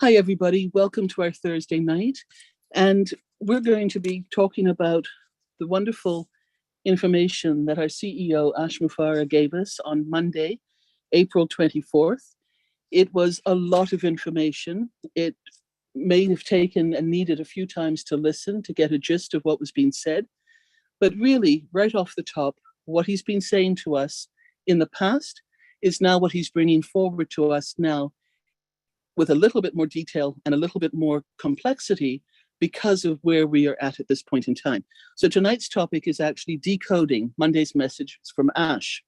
Hi, everybody. Welcome to our Thursday night. And we're going to be talking about the wonderful information that our CEO, Ash Mufarah, gave us on Monday, April 24th. It was a lot of information. It may have taken and needed a few times to listen to get a gist of what was being said. But really, right off the top, what he's been saying to us in the past is now what he's bringing forward to us now with a little bit more detail and a little bit more complexity because of where we are at this point in time. So tonight's topic is actually decoding Monday's message from Ash.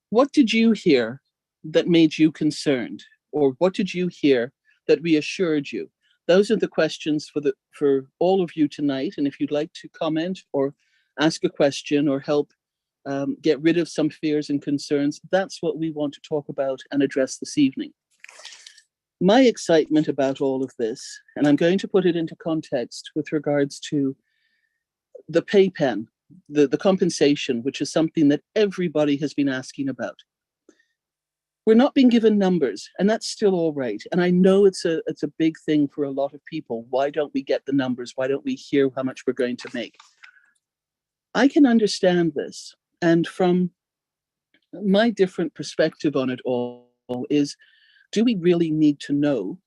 What did you hear that made you concerned? Or what did you hear that reassured you? Those are the questions for all of you tonight. And if you'd like to comment or ask a question or help get rid of some fears and concerns, that's what we want to talk about and address this evening. My excitement about all of this, and I'm going to put it into context with regards to the pay pen, the compensation, which is something that everybody has been asking about. We're not being given numbers, and that's still all right. And I know it's a big thing for a lot of people. Why don't we get the numbers? Why don't we hear how much we're going to make? I can understand this. And from my different perspective on it all is, do we really need to know,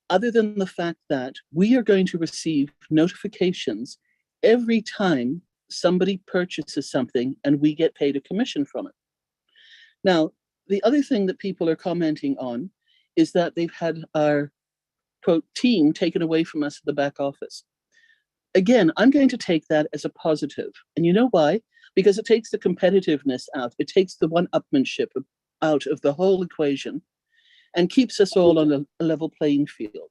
other than the fact that we are going to receive notifications every time somebody purchases something and we get paid a commission from it? Now, the other thing that people are commenting on is that they've had our, quote, team taken away from us at the back office. Again, I'm going to take that as a positive. And you know why? Because it takes the competitiveness out. It takes the one-upmanship out of the whole equation and keeps us all on a level playing field.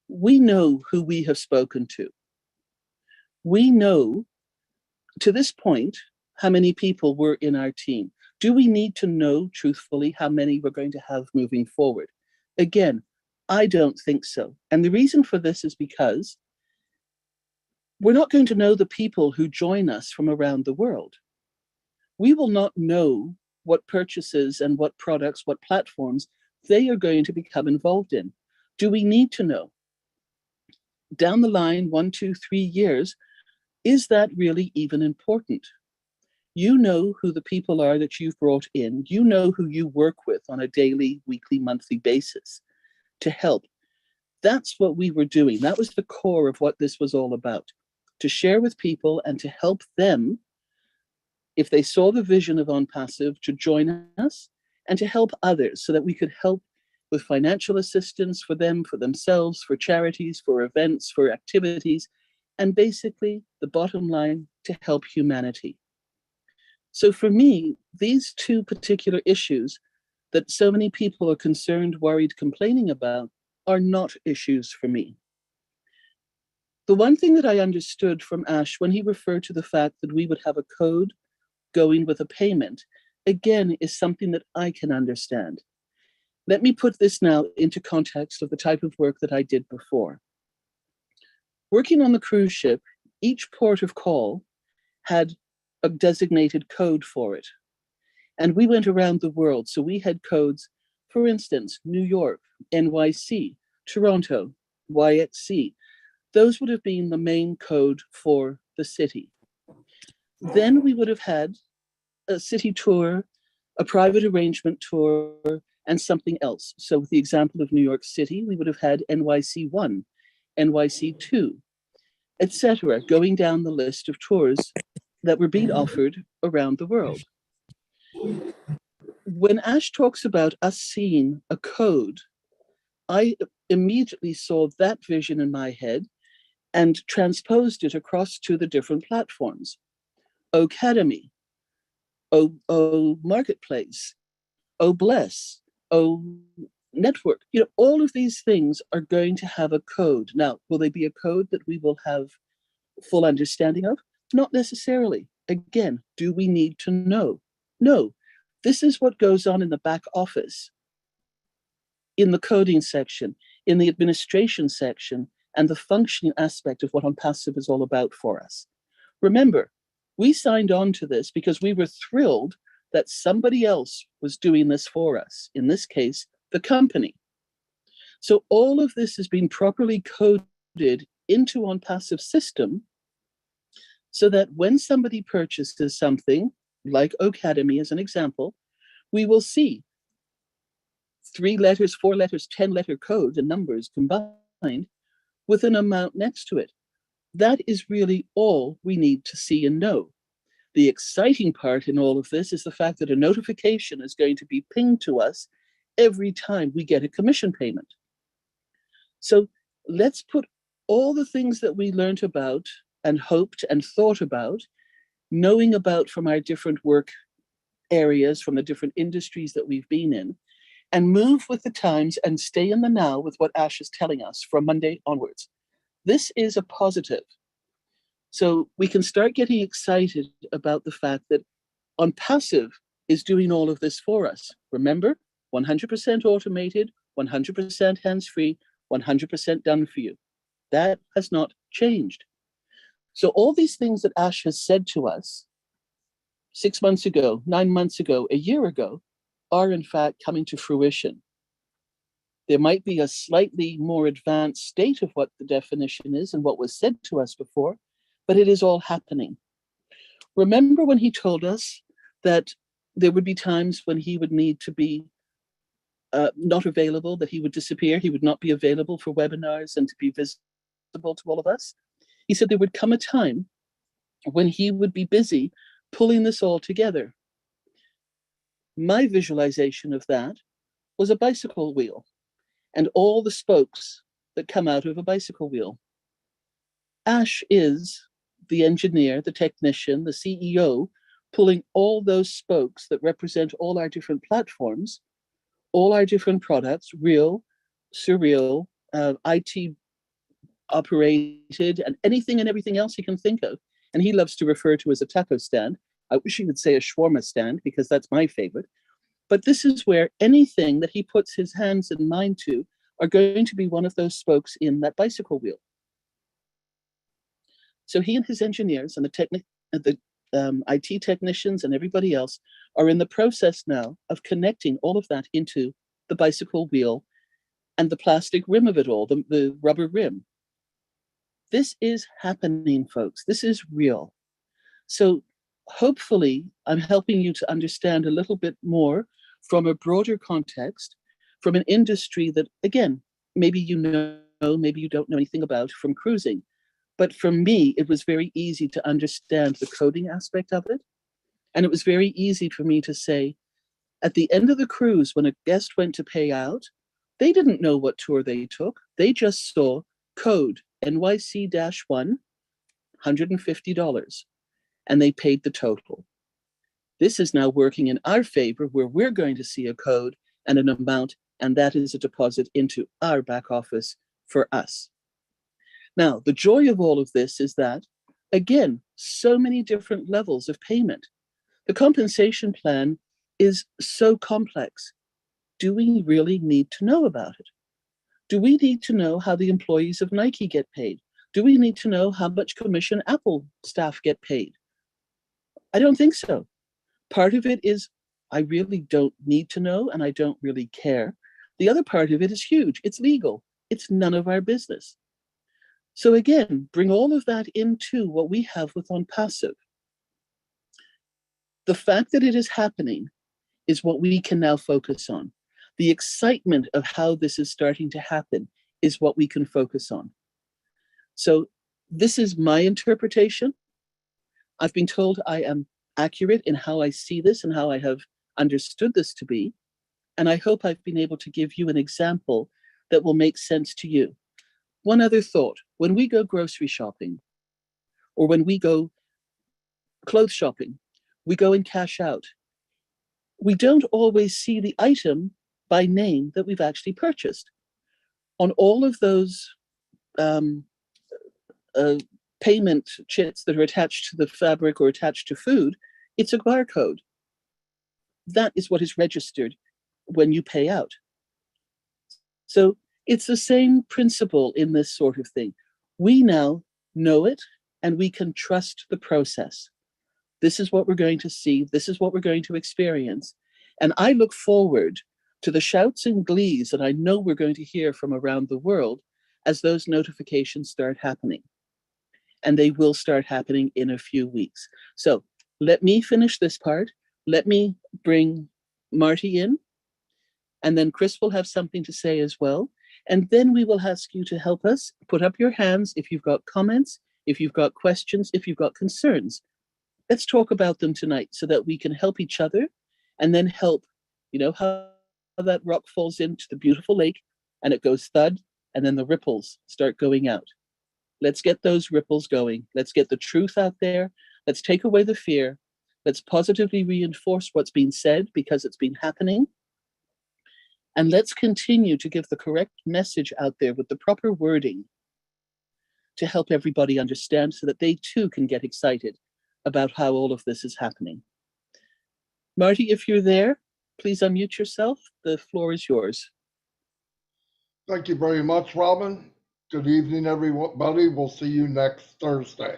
We know who we have spoken to. We know, to this point, how many people were in our team. Do we need to know, truthfully, how many we're going to have moving forward? Again, I don't think so. And the reason for this is because we're not going to know the people who join us from around the world. We will not know what purchases and what products, what platforms they are going to become involved in. Do we need to know? Down the line, 1, 2, 3 years, is that really even important? You know who the people are that you've brought in. You know who you work with on a daily, weekly, monthly basis to help. That's what we were doing. That was the core of what this was all about, to share with people and to help them, if they saw the vision of OnPassive, to join us and to help others so that we could help with financial assistance for them, for themselves, for charities, for events, for activities, and basically, the bottom line, to help humanity. So for me, these two particular issues that so many people are concerned, worried, complaining about are not issues for me. The one thing that I understood from Ash when he referred to the fact that we would have a code going with a payment, again, is something that I can understand. Let me put this now into context of the type of work that I did before. Working on the cruise ship, each port of call had a designated code for it. And we went around the world. So we had codes, for instance, New York, NYC, Toronto, YXC. Those would have been the main code for the city. Then we would have had a city tour, a private arrangement tour, and something else. So with the example of New York City, we would have had NYC1, NYC2, etc., going down the list of tours that were being offered around the world. When Ash talks about us seeing a code, I immediately saw that vision in my head and transposed it across to the different platforms. Academy, Marketplace, Bless, Network. All of these things are going to have a code. Now, will they be a code that we will have full understanding of? Not necessarily. Again, do we need to know? No. This is what goes on in the back office, in the coding section, in the administration section, and the functioning aspect of what OnPassive is all about for us. Remember, we signed on to this because we were thrilled that somebody else was doing this for us. In this case, the company. So all of this has been properly coded into OnPassive system so that when somebody purchases something, like Ocademy as an example, we will see 3 letters, 4 letters, 10-letter code and numbers combined with an amount next to it. That is really all we need to see and know. The exciting part in all of this is the fact that a notification is going to be pinged to us every time we get a commission payment. So let's put all the things that we learned about and hoped and thought about, knowing about from our different work areas, from the different industries that we've been in, and move with the times and stay in the now with what Ash is telling us from Monday onwards. This is a positive. So we can start getting excited about the fact that OnPassive is doing all of this for us. Remember, 100% automated, 100% hands-free, 100% done for you. That has not changed. So all these things that Ash has said to us 6 months ago, 9 months ago, a year ago, are in fact coming to fruition. There might be a slightly more advanced state of what the definition is and what was said to us before, but it is all happening. Remember when he told us that there would be times when he would need to be not available, that he would disappear, he would not be available for webinars and to be visible to all of us? He said there would come a time when he would be busy pulling this all together. My visualization of that was a bicycle wheel and all the spokes that come out of a bicycle wheel. Ash is the engineer, the technician, the CEO, pulling all those spokes that represent all our different platforms, all our different products, real, surreal, IT operated, and anything and everything else he can think of. And he loves to refer to as a taco stand. I wish he would say a shawarma stand because that's my favorite. But this is where anything that he puts his hands and mind to are going to be one of those spokes in that bicycle wheel. So he and his engineers and the IT technicians and everybody else are in the process now of connecting all of that into the bicycle wheel and the plastic rim of it all, the rubber rim. This is happening, folks. This is real. So hopefully I'm helping you to understand a little bit more from a broader context, from an industry that, again, maybe you know, maybe you don't know anything about from cruising. But for me, it was very easy to understand the coding aspect of it. And it was very easy for me to say, at the end of the cruise, when a guest went to pay out, they didn't know what tour they took. They just saw code NYC-1, $150, and they paid the total. This is now working in our favor, where we're going to see a code and an amount, and that is a deposit into our back office for us. Now, the joy of all of this is that, again, so many different levels of payment. The compensation plan is so complex. Do we really need to know about it? Do we need to know how the employees of Nike get paid? Do we need to know how much commission Apple staff get paid? I don't think so. Part of it is I really don't need to know and I don't really care. The other part of it is huge. It's legal. It's none of our business. So again, bring all of that into what we have with OnPassive. The fact that it is happening is what we can now focus on. The excitement of how this is starting to happen is what we can focus on. So this is my interpretation. I've been told I am accurate in how I see this and how I have understood this to be. And I hope I've been able to give you an example that will make sense to you. One other thought, when we go grocery shopping, or when we go clothes shopping, we go and cash out, we don't always see the item by name that we've actually purchased. On all of those payment chits that are attached to the fabric or attached to food, it's a barcode. That is what is registered when you pay out. So it's the same principle in this sort of thing. We now know it and we can trust the process. This is what we're going to see. This is what we're going to experience. And I look forward to the shouts and glees that I know we're going to hear from around the world as those notifications start happening. And they will start happening in a few weeks. So let me finish this part. Let me bring Marty in, and then Chris will have something to say as well. And then we will ask you to help us. Put up your hands if you've got comments, if you've got questions, if you've got concerns. Let's talk about them tonight so that we can help each other and then help, you know, how that rock falls into the beautiful lake and it goes thud, and then the ripples start going out. Let's get those ripples going. Let's get the truth out there. Let's take away the fear. Let's positively reinforce what's been said because it's been happening. And let's continue to give the correct message out there with the proper wording to help everybody understand so that they too can get excited about how all of this is happening. Marty, if you're there, please unmute yourself. The floor is yours. Thank you very much, Robin. Good evening, everybody. We'll see you next Thursday.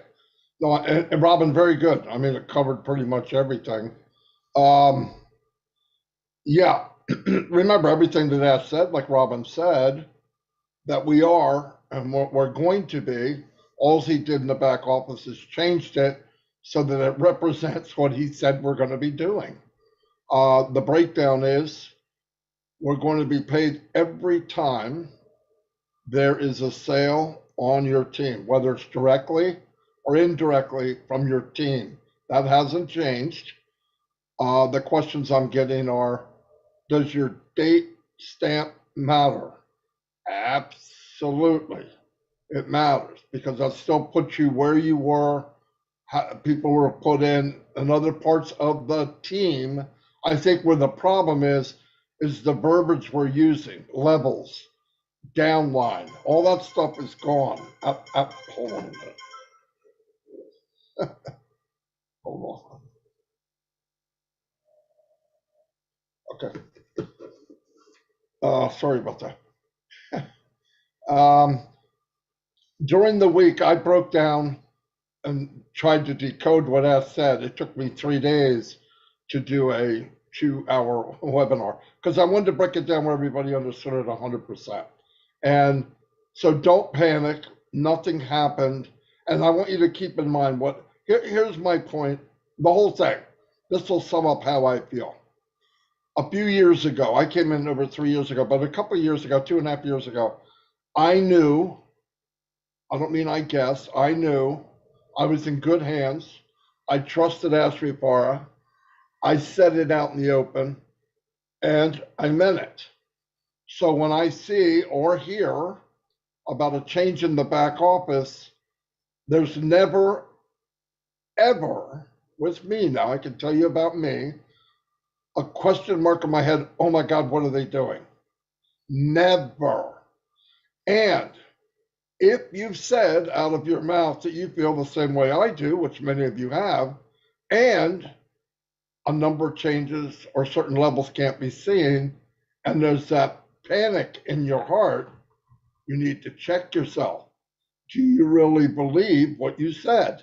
No, and Robin, very good. I mean, it covered pretty much everything. Yeah, remember everything that Ash said, like Robin said, that we are and what we're going to be. All he did in the back office is changed it so that it represents what he said we're going to be doing. The breakdown is we're going to be paid every time there is a sale on your team, whether it's directly or indirectly from your team. That hasn't changed. The questions I'm getting are, does your date stamp matter? Absolutely. It matters because that still puts you where you were. People were put in other parts of the team. I think where the problem is the verbiage we're using, levels, downline, all that stuff is gone. Hold on a minute. Hold on. Okay. Sorry about that. During the week, I broke down and tried to decode what Ash said. It took me 3 days to do a 2-hour webinar because I wanted to break it down where everybody understood it 100%. And so don't panic. Nothing happened. And I want you to keep in mind here's my point, the whole thing. This will sum up how I feel. A few years ago, I came in over 3 years ago, but a couple of years ago, 2.5 years ago, I knew, I don't mean I guess, I knew I was in good hands. I trusted Ashrifara. I said it out in the open, and I meant it. So when I see or hear about a change in the back office, there's never, ever, with me now, I can tell you about me, a question mark in my head, oh my God, what are they doing? Never. And if you've said out of your mouth that you feel the same way I do, which many of you have, and a number changes or certain levels can't be seen, and there's that panic in your heart, you need to check yourself. Do you really believe what you said?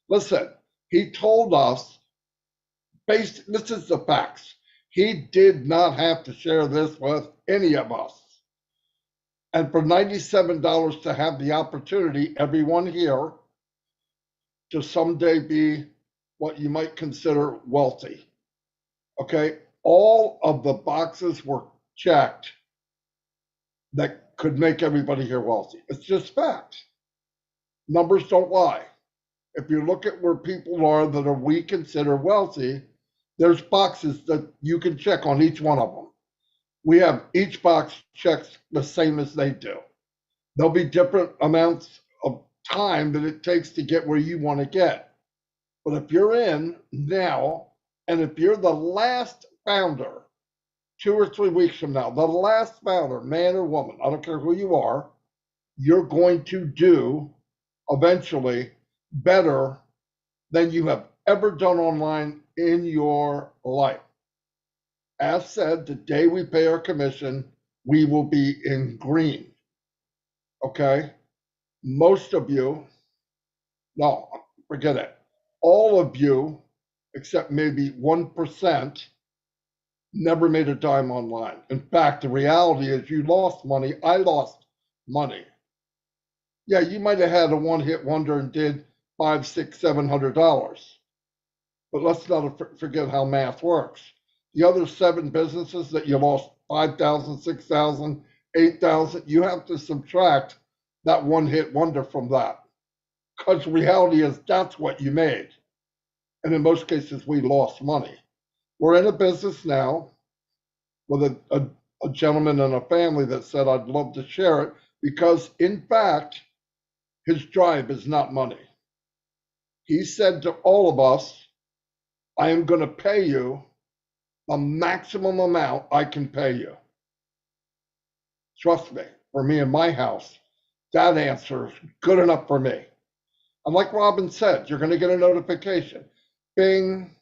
Listen, he told us, this is the facts. He did not have to share this with any of us. And for $97 to have the opportunity, everyone here, to someday be what you might consider wealthy. Okay, all of the boxes were checked that could make everybody here wealthy. It's just fact. Numbers don't lie. If you look at where people are that are we consider wealthy, there's boxes that you can check on each one of them. We have each box checked the same as they do. There'll be different amounts of time that it takes to get where you want to get. But if you're in now, and if you're the last founder, 2 or 3 weeks from now, the last founder, man or woman, I don't care who you are, you're going to do eventually better than you have ever done online in your life. As said, the day we pay our commission, we will be in green. Okay? Most of you, no, forget it. All of you, except maybe 1%, never made a dime online. In fact, the reality is you lost money. I lost money. Yeah, you might have had a one-hit wonder and did $500, $600, $700. But let's not forget how math works. The other 7 businesses that you lost 5,000, 6,000, 8,000, you have to subtract that one-hit wonder from that. Because reality is that's what you made. And in most cases, we lost money. We're in a business now with a gentleman and a family that said, I'd love to share it because, in fact, his drive is not money. He said to all of us, I am going to pay you the maximum amount I can pay you. Trust me, for me in my house, that answer is good enough for me. And like Robin said, you're going to get a notification. Bing,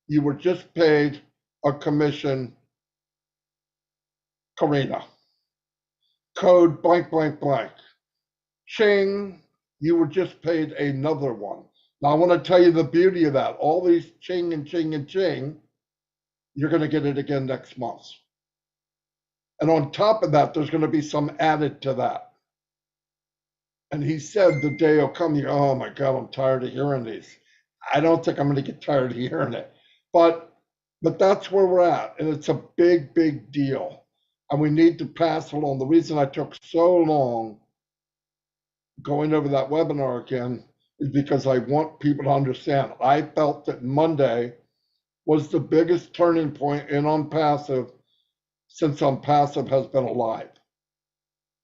you were just paid a commission, Karina. Code blank, blank, blank. Ching, you were just paid another one. Now, I want to tell you the beauty of that. All these ching and ching and ching, you're going to get it again next month. And on top of that, there's going to be some added to that. And he said the day will come, you go, oh my God, I'm tired of hearing these. I don't think I'm going to get tired of hearing it. But that's where we're at. And it's a big, big deal. And we need to pass it along. The reason I took so long going over that webinar again is because I want people to understand. I felt that Monday was the biggest turning point in OnPassive since OnPassive has been alive.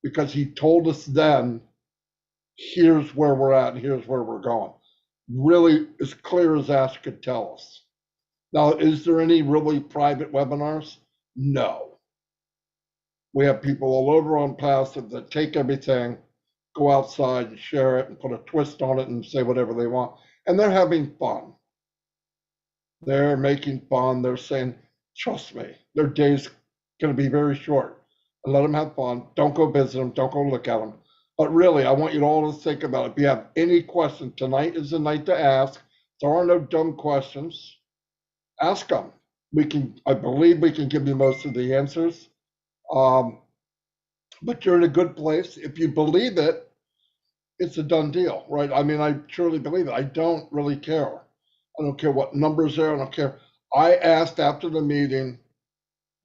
Because he told us then, here's where we're at and here's where we're going. Really as clear as Ash could tell us. Now, is there any really private webinars? No. We have people all over OnPassive that take everything, go outside and share it and put a twist on it and say whatever they want. And they're having fun. They're making fun. They're saying, trust me, their day's going to be very short. And let them have fun. Don't go visit them. Don't go look at them. But really, I want you all to think about it. If you have any questions, tonight is the night to ask. There are no dumb questions. Ask them. I believe we can give you most of the answers. But you're in a good place. If you believe it, it's a done deal, right? I mean, I truly believe it. I don't really care. I don't care what numbers there. I don't care. I asked after the meeting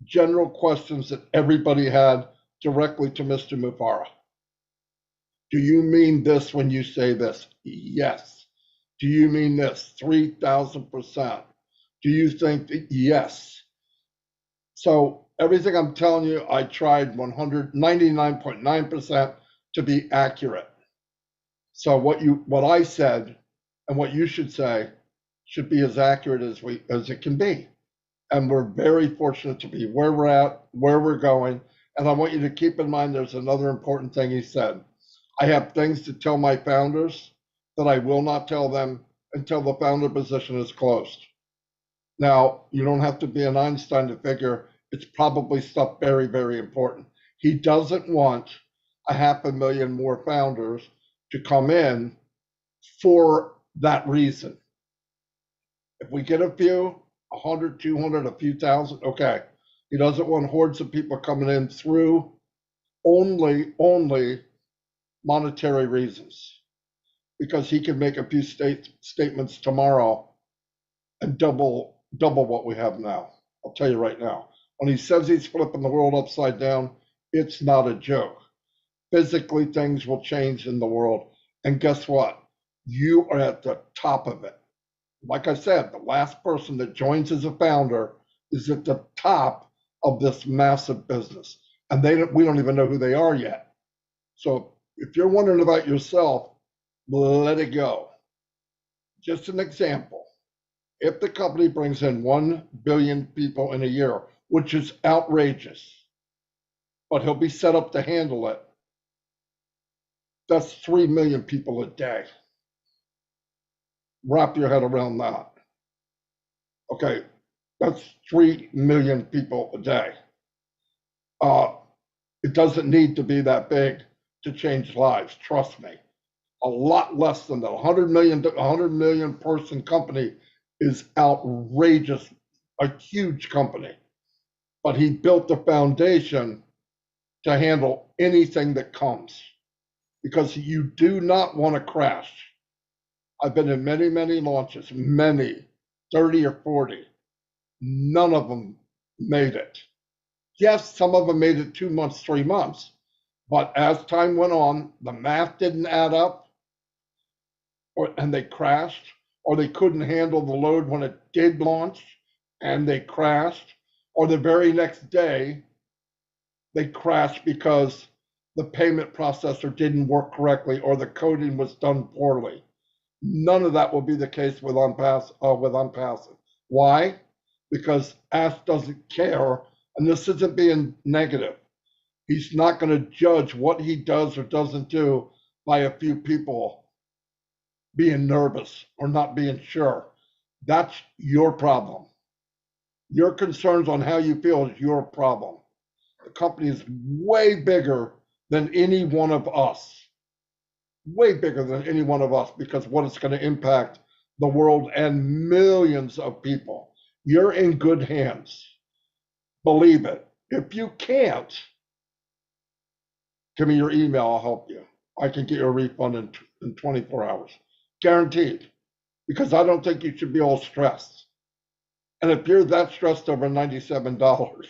general questions that everybody had directly to Mr. Mufara. Do you mean this when you say this? Yes. Do you mean this? 3,000%. Do you think that? Yes. So everything I'm telling you, I tried 199.9% to be accurate. So what I said and what you should say should be as accurate as it can be. And we're very fortunate to be where we're at, where we're going. And I want you to keep in mind there's another important thing he said. I have things to tell my founders that I will not tell them until the founder position is closed. Now, you don't have to be an Einstein to figure it's probably stuff very, very important. He doesn't want 500,000 more founders to come in for that reason. If we get a few, 100, 200, a few thousand, okay. He doesn't want hordes of people coming in through only monetary reasons, because he can make a few statements tomorrow and double what we have now. I'll tell you right now. When he says he's flipping the world upside down, it's not a joke. Physically, things will change in the world. And guess what? You are at the top of it. Like I said, the last person that joins as a founder is at the top of this massive business. And we don't even know who they are yet. So if you're wondering about yourself, let it go. Just an example. If the company brings in 1 billion people in a year, which is outrageous, but he'll be set up to handle it, that's 3 million people a day. Wrap your head around that. Okay, that's 3 million people a day. It doesn't need to be that big to change lives, trust me. A lot less than that. 100 million person company is outrageous, a huge company. but he built the foundation to handle anything that comes, because you do not want to crash. I've been in many, many launches, many, 30 or 40. None of them made it. Yes, some of them made it 2 months, 3 months, but as time went on, the math didn't add up, and they crashed, or they couldn't handle the load when it did launch, and they crashed, or the very next day, they crashed because the payment processor didn't work correctly or the coding was done poorly. None of that will be the case with Unpassive. Why? Because Ash doesn't care, and this isn't being negative. He's not going to judge what he does or doesn't do by a few people being nervous or not being sure. That's your problem. Your concerns on how you feel is your problem. The company is way bigger than any one of us. Way bigger than any one of us, because what it's going to impact the world and millions of people. You're in good hands. Believe it. If you can't, give me your email, I'll help you. I can get you a refund in 24 hours. Guaranteed. Because I don't think you should be all stressed. And if you're that stressed over $97,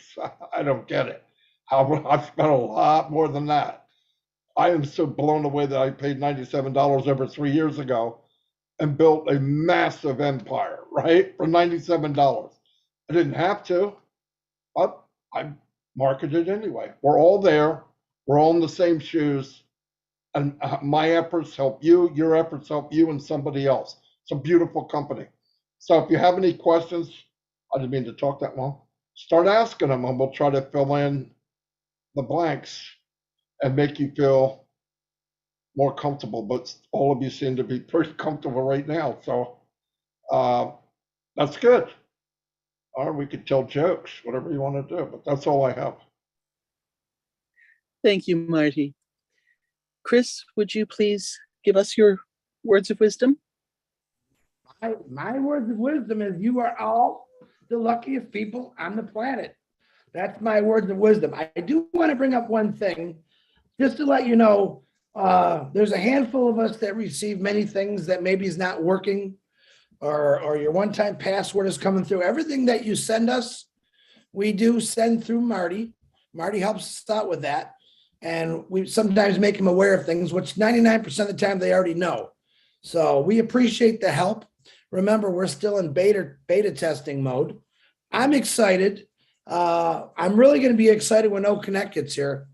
I don't get it. I've spent a lot more than that. I am so blown away that I paid $97 over 3 years ago and built a massive empire, right? For $97. I didn't have to, but I marketed anyway. We're all there. We're all in the same shoes. And my efforts help you, your efforts help you and somebody else. It's a beautiful company. So if you have any questions, I didn't mean to talk that long, start asking them and we'll try to fill in the blanks and make you feel more comfortable. But all of you seem to be pretty comfortable right now. So that's good. Or we could tell jokes, whatever you want to do, but that's all I have. Thank you, Marty. Chris, would you please give us your words of wisdom? My words of wisdom is you are all the luckiest people on the planet. That's my words of wisdom. I do want to bring up one thing, just to let you know, there's a handful of us that receive many things that maybe is not working, or your one-time password is coming through. Everything that you send us, we do send through Marty. Marty helps us out with that. And we sometimes make them aware of things, which 99% of the time they already know. So we appreciate the help. Remember, we're still in beta testing mode. I'm excited. I'm really going to be excited when OConnect gets here,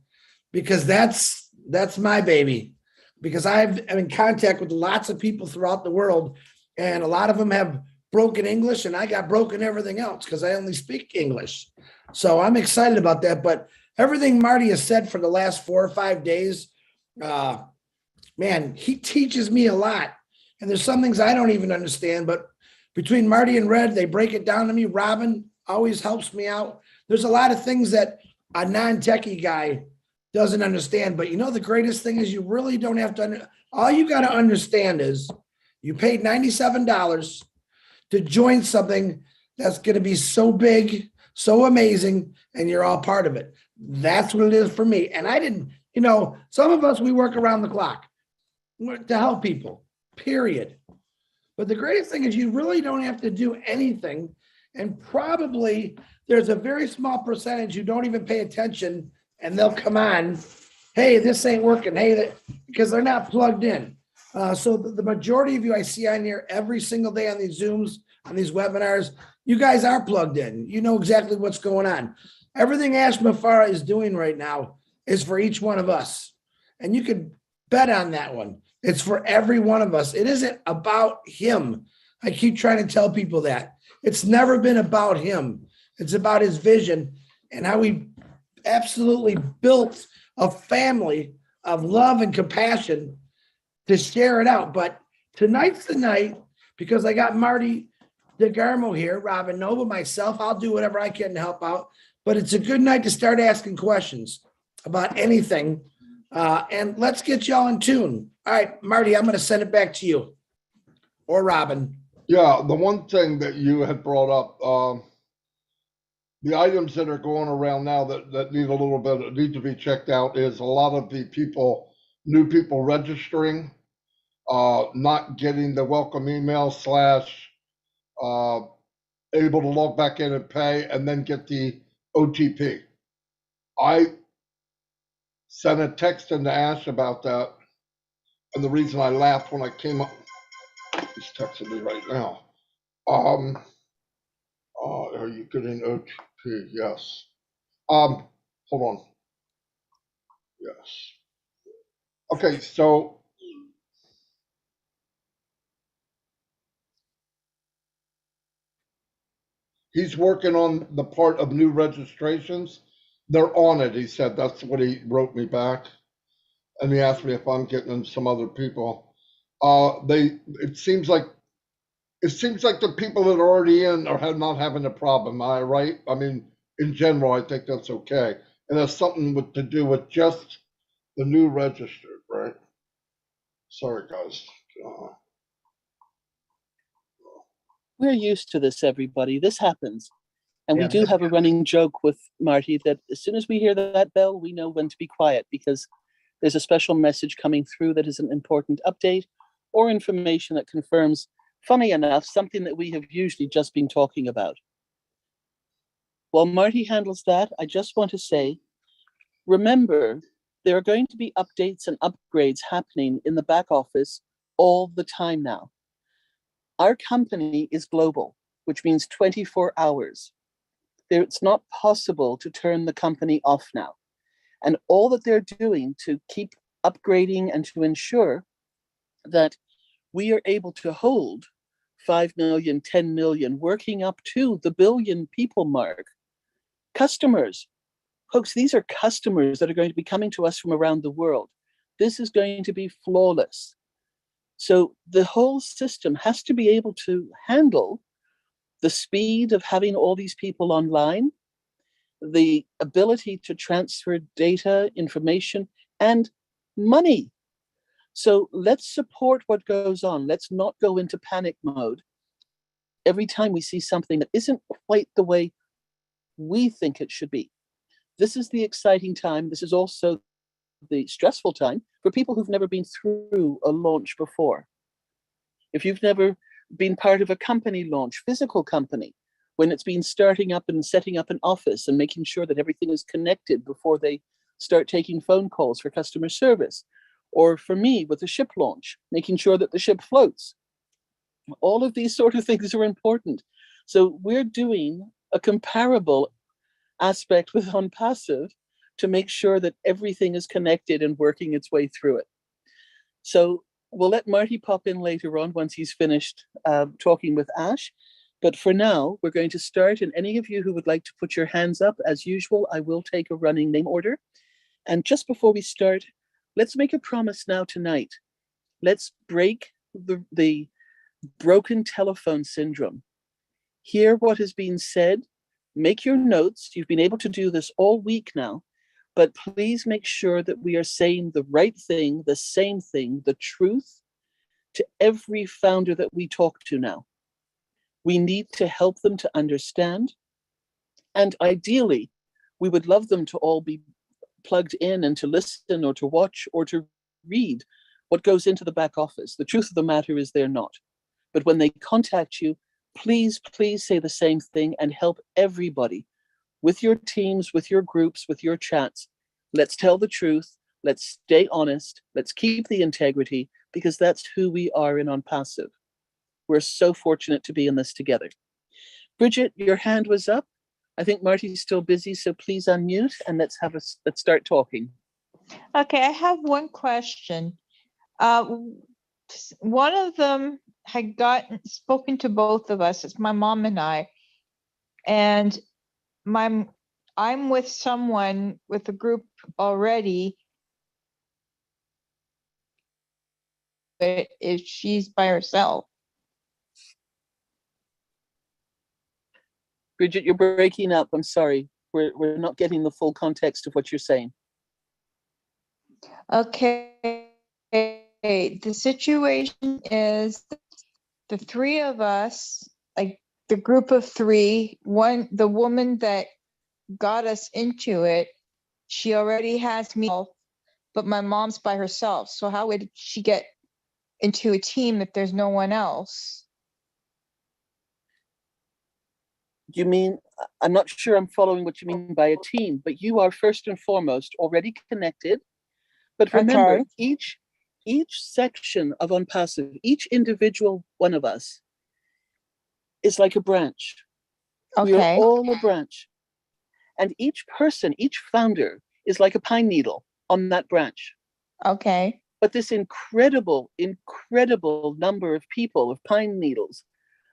because that's my baby. Because I'm in contact with lots of people throughout the world, and a lot of them have broken English, and I got broken everything else because I only speak English. So I'm excited about that. But everything Marty has said for the last 4 or 5 days, man, he teaches me a lot. And there's some things I don't even understand, but between Marty and Red, they break it down to me. Robin always helps me out. There's a lot of things that a non-techie guy doesn't understand. But you know, the greatest thing is you really don't have to, all you got to understand is you paid $97 to join something that's going to be so big, so amazing, and you're all part of it. That's what it is for me. And I didn't, you know, some of us, we work around the clock to help people, period. But the greatest thing is you really don't have to do anything. And probably there's a very small percentage who don't even pay attention, and they'll come on, hey, this ain't working. Hey, because they're not plugged in. So the majority of you I see on here every single day on these Zooms, on these webinars, you guys are plugged in. You know exactly what's going on. Everything Ash Mafara is doing right now is for each one of us. And you could bet on that one. It's for every one of us. It isn't about him. I keep trying to tell people that. It's never been about him. It's about his vision and how he absolutely built a family of love and compassion to share it out. But tonight's the night, because I got Marty DeGarmo here, Robin Nova, myself. I'll do whatever I can to help out. But it's a good night to start asking questions about anything. And let's get y'all in tune. All right, Marty, I'm going to send it back to you, or Robin. Yeah, the one thing that you had brought up, the items that are going around now that need a little bit, need to be checked out is a lot of the people, new people registering, not getting the welcome email slash, able to log back in and pay and then get the OTP. I sent a text into Ash about that. And the reason I laughed when I came up, he's texting me right now. Are you getting OTP? Yes. Hold on. Yes. Okay, so he's working on the part of new registrations. They're on it, he said. That's what he wrote me back. And he asked me if I'm getting some other people. It seems like the people that are already in are not having a problem. Am I right? I mean, in general, I think that's okay. And that's something to do with just the new registered, right? Sorry, guys. We're used to this, everybody. This happens. And we Yeah, do have a running joke with Marty that as soon as we hear that bell, we know when to be quiet because there's a special message coming through that is an important update or information that confirms, funny enough, something that we have usually just been talking about. While Marty handles that, I just want to say, remember, there are going to be updates and upgrades happening in the back office all the time now. Our company is global, which means 24 hours. It's not possible to turn the company off now. And all that they're doing to keep upgrading and to ensure that we are able to hold 5 million, 10 million, working up to the billion people mark. Customers, folks, these are customers that are going to be coming to us from around the world. This is going to be flawless. So the whole system has to be able to handle the speed of having all these people online, the ability to transfer data, information, and money. So let's support what goes on. Let's not go into panic mode every time we see something that isn't quite the way we think it should be. This is the exciting time. This is also the stressful time for people who've never been through a launch before. If you've never been part of a company launch, physical company, when it's been starting up and setting up an office and making sure that everything is connected before they start taking phone calls for customer service, or for me with the ship launch, making sure that the ship floats. All of these sort of things are important. So we're doing a comparable aspect with OnPassive to make sure that everything is connected and working its way through it. So we'll let Marty pop in later on once he's finished talking with Ash. But for now, we're going to start. And any of you who would like to put your hands up, as usual, I will take a running name order. And just before we start, let's make a promise now tonight. Let's break the broken telephone syndrome. Hear what has been said. Make your notes. You've been able to do this all week now. But please make sure that we are saying the right thing, the same thing, the truth to every founder that we talk to now. We need to help them to understand. And ideally, we would love them to all be plugged in and to listen or to watch or to read what goes into the back office. The truth of the matter is they're not. But when they contact you, please, please say the same thing and help everybody with your teams, with your groups, with your chats. Let's tell the truth. Let's stay honest. Let's keep the integrity because that's who we are in OnPassive. We're so fortunate to be in this together. Bridget, your hand was up. I think Marty's still busy, so please unmute and let's start talking. Okay, I have one question. One of them had spoken to both of us. It's my mom and I, and I'm with someone with a group already. But if she's by herself. Bridget, you're breaking up. I'm sorry. We're not getting the full context of what you're saying. Okay. The situation is the three of us, like the group of three, the woman that got us into it, she already has me, but my mom's by herself. So how would she get into a team if there's no one else? You mean, I'm not sure I'm following what you mean by a team, but you are first and foremost already connected. But remember, Okay. each section of Unpassive, each individual one of us is like a branch. We are Okay. all a branch. And each person, each founder is like a pine needle on that branch. Okay. But this incredible, incredible number of people, of pine needles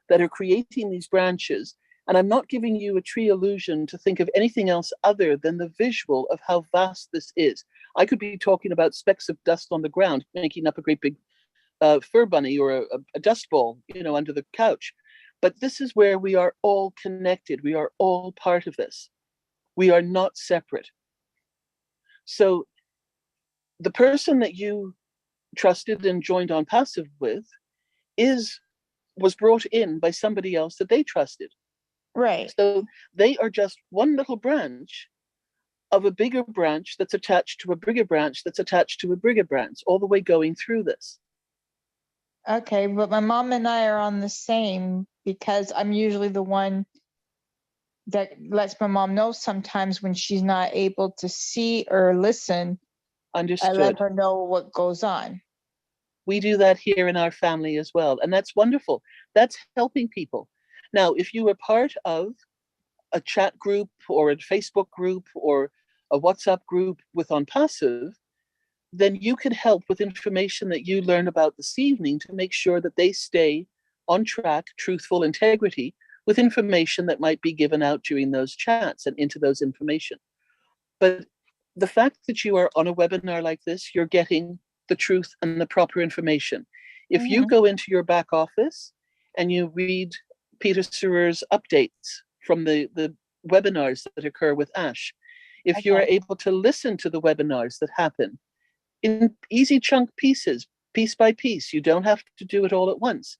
that are creating these branches. And I'm not giving you a tree illusion to think of anything else other than the visual of how vast this is. I could be talking about specks of dust on the ground, making up a great big fur bunny or a dust ball, under the couch. But this is where we are all connected. We are all part of this. We are not separate. So the person that you trusted and joined on passive with was brought in by somebody else that they trusted. Right. So they are just one little branch of a bigger branch that's attached to a bigger branch that's attached to a bigger branch, all the way going through this. Okay, but my mom and I are on the same because I'm usually the one that lets my mom know sometimes when she's not able to see or listen. Understood. I let her know what goes on. We do that here in our family as well. And that's wonderful. That's helping people. Now, if you were part of a chat group or a Facebook group or a WhatsApp group with On Passive, then you could help with information that you learn about this evening to make sure that they stay on track, truthful integrity, with information that might be given out during those chats and into those information. But the fact that you are on a webinar like this, you're getting the truth and the proper information. If you go into your back office and you read Peter Serer's updates from the webinars that occur with Ash, if you're able to listen to the webinars that happen in easy chunk pieces, piece by piece, you don't have to do it all at once.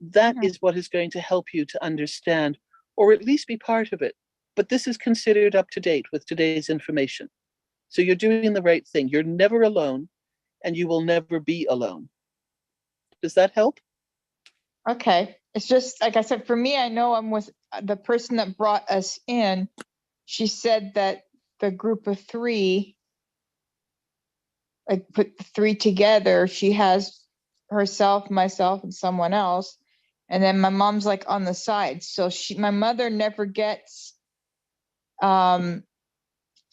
That is what is going to help you to understand, or at least be part of it. But this is considered up to date with today's information. So you're doing the right thing. You're never alone, and you will never be alone. Does that help? Okay. It's just, like I said, for me, I know I'm with the person that brought us in. She said that the group of three, like put the three together, she has herself, myself, and someone else. And then my mom's like on the side. So my mother never gets any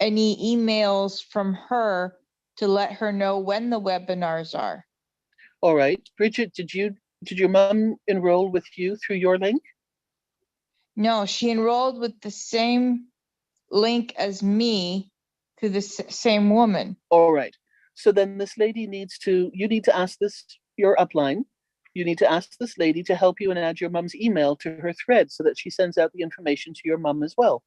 emails from her to let her know when the webinars are. All right. Bridget, did your mom enroll with you through your link? No, she enrolled with the same link as me to the same woman. All right. So then this lady you need to ask your upline, you need to ask this lady to help you and add your mom's email to her thread so that she sends out the information to your mom as well.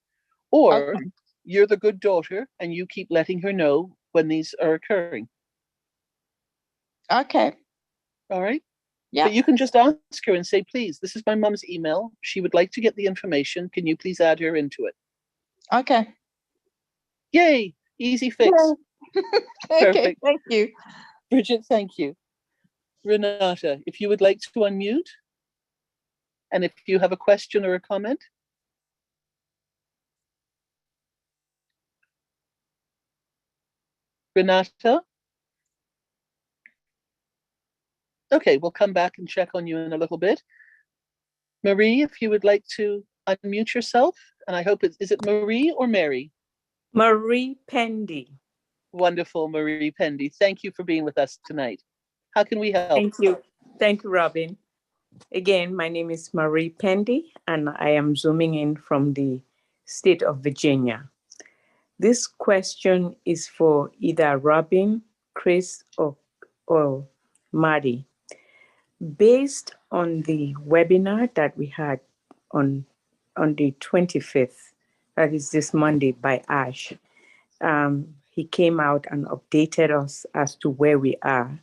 Or you're the good daughter and you keep letting her know when these are occurring. Okay. All right. Yeah. But you can just ask her and say, please, this is my mom's email. She would like to get the information. Can you please add her into it? Okay. Yay. Easy fix. Okay, Perfect. thank you. Bridget, thank you. Renata, if you would like to unmute, and if you have a question or a comment. Renata? Okay, we'll come back and check on you in a little bit. Marie, if you would like to unmute yourself, and I hope is it Marie or Mary? Marie Pendy. Wonderful, Marie Pendy. Thank you for being with us tonight. How can we help? Thank you. Thank you, Robin. Again, my name is Marie Pendy, and I am zooming in from the state of Virginia. This question is for either Robin, Chris, or MARTY. Based on the webinar that we had on the 25th, that is this Monday, by Ash, he came out and updated us as to where we are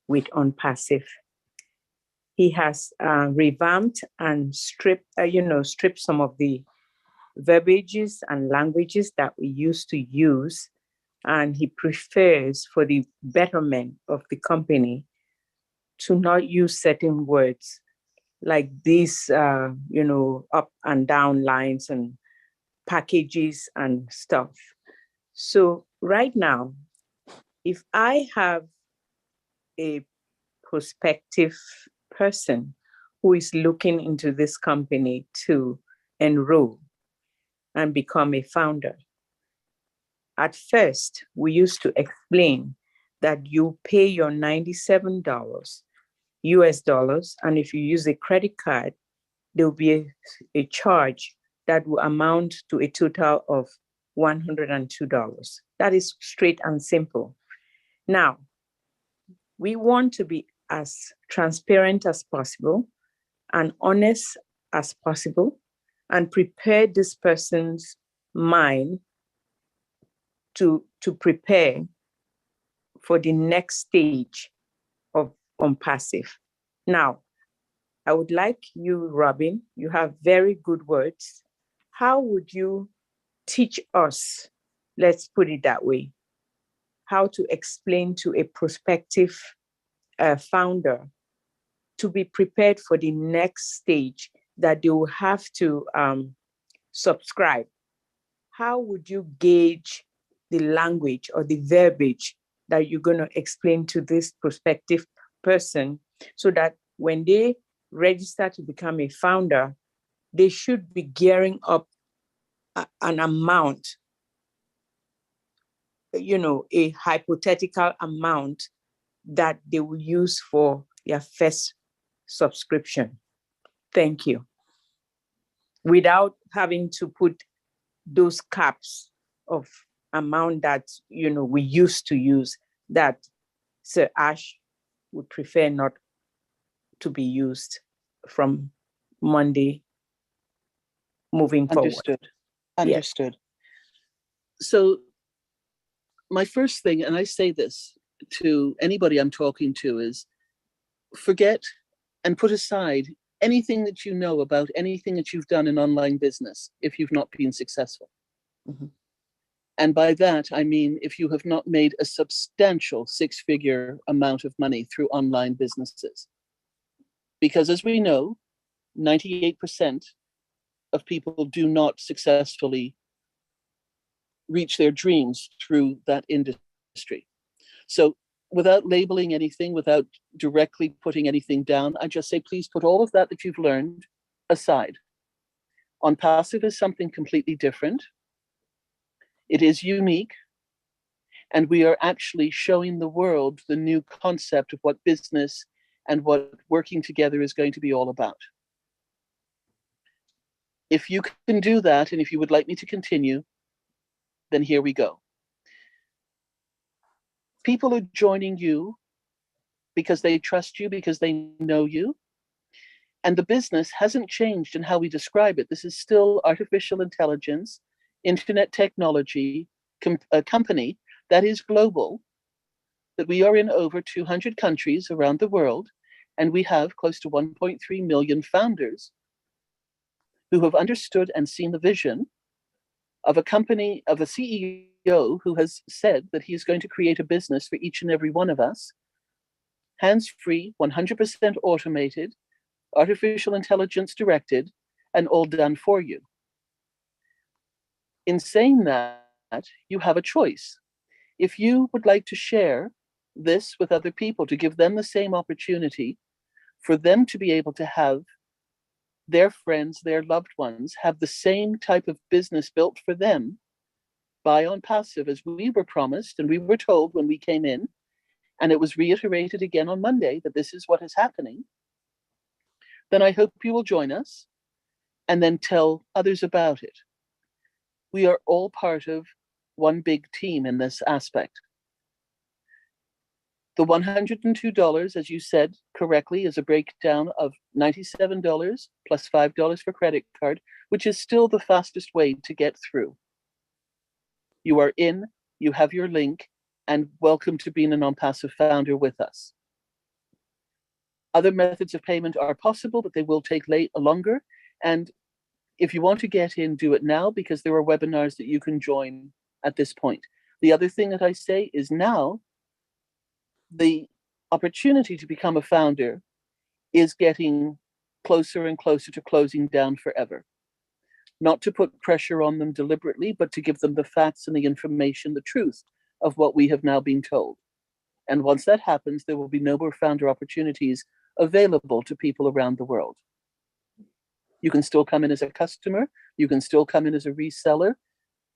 with On Passive. he has revamped and stripped some of the verbiages and languages that we used to use. And he prefers, for the betterment of the company, to not use certain words like these, up and down lines and packages and stuff. So right now, if I have a prospective person who is looking into this company to enroll and become a founder, at first, we used to explain that you pay your $97 US dollars, and if you use a credit card, there will be a charge that will amount to a total of $102. That is straight and simple. Now, we want to be as transparent as possible and honest as possible and prepare this person's mind to prepare for the next stage of OnPassive. Now, I would like you, Robin, you have very good words. How would you teach us, let's put it that way, how to explain to a prospective founder to be prepared for the next stage that they will have to subscribe? How would you gauge the language or the verbiage that you're going to explain to this prospective person so that when they register to become a founder, they should be gearing up an amount, a hypothetical amount that they will use for their first subscription? Thank you. Without having to put those caps of amount that we used to use, that Sir Ash would prefer not to be used from Monday moving forward. Understood. So my first thing, and I say this to anybody I'm talking to, is forget and put aside anything that you know about anything that you've done in online business if you've not been successful. Mm-hmm. And by that, I mean, if you have not made a substantial six-figure amount of money through online businesses. Because as we know, 98% of people do not successfully reach their dreams through that industry. So without labeling anything, without directly putting anything down, I just say, please put all of that you've learned aside. OnPassive is something completely different. It is unique. And we are actually showing the world the new concept of what business and what working together is going to be all about. If you can do that, and if you would like me to continue, then here we go. People are joining you because they trust you, because they know you. And the business hasn't changed in how we describe it. This is still artificial intelligence, internet technology, a company that is global, that we are in over 200 countries around the world, and we have close to 1.3 million founders who have understood and seen the vision of a company, of a CEO who has said that he is going to create a business for each and every one of us, hands-free, 100% automated, artificial intelligence directed, and all done for you. In saying that, you have a choice. If you would like to share this with other people, to give them the same opportunity, for them to be able to have their friends, their loved ones, have the same type of business built for them by OnPassive as we were promised and we were told when we came in, and it was reiterated again on Monday that this is what is happening, then I hope you will join us and then tell others about it. We are all part of one big team in this aspect. The $102, as you said correctly, is a breakdown of $97 plus $5 for credit card, which is still the fastest way to get through. You are in, you have your link, and welcome to being an OnPassive founder with us. Other methods of payment are possible, but they will take longer. And if you want to get in, do it now, because there are webinars that you can join at this point. The other thing that I say is now the opportunity to become a founder is getting closer and closer to closing down forever. Not to put pressure on them deliberately, but to give them the facts and the information, the truth of what we have now been told. And once that happens, there will be no more founder opportunities available to people around the world. You can still come in as a customer. You can still come in as a reseller.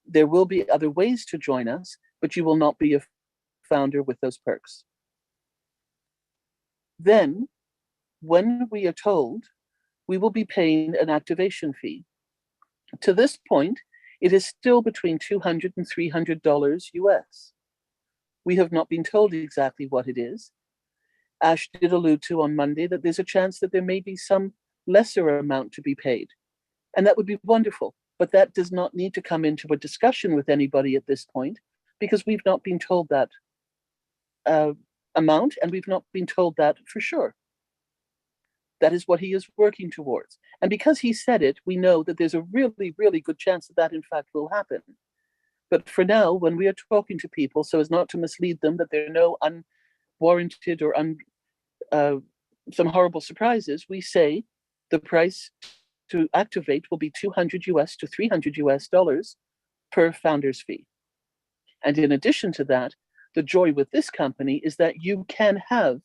There will be other ways to join us, but you will not be a founder with those perks. Then, when we are told, we will be paying an activation fee. To this point, it is still between $200 and $300 US. We have not been told exactly what it is. Ash did allude to on Monday that there's a chance that there may be some lesser amount to be paid. And that would be wonderful. But that does not need to come into a discussion with anybody at this point, because we've not been told that amount, and we've not been told that for sure. That is what he is working towards. And because he said it, we know that there's a really, really good chance that that in fact will happen. But for now, when we are talking to people, so as not to mislead them, that there are no unwarranted or some horrible surprises, we say the price to activate will be $200 US to $300 US per founder's fee. And in addition to that, the joy with this company is that you can have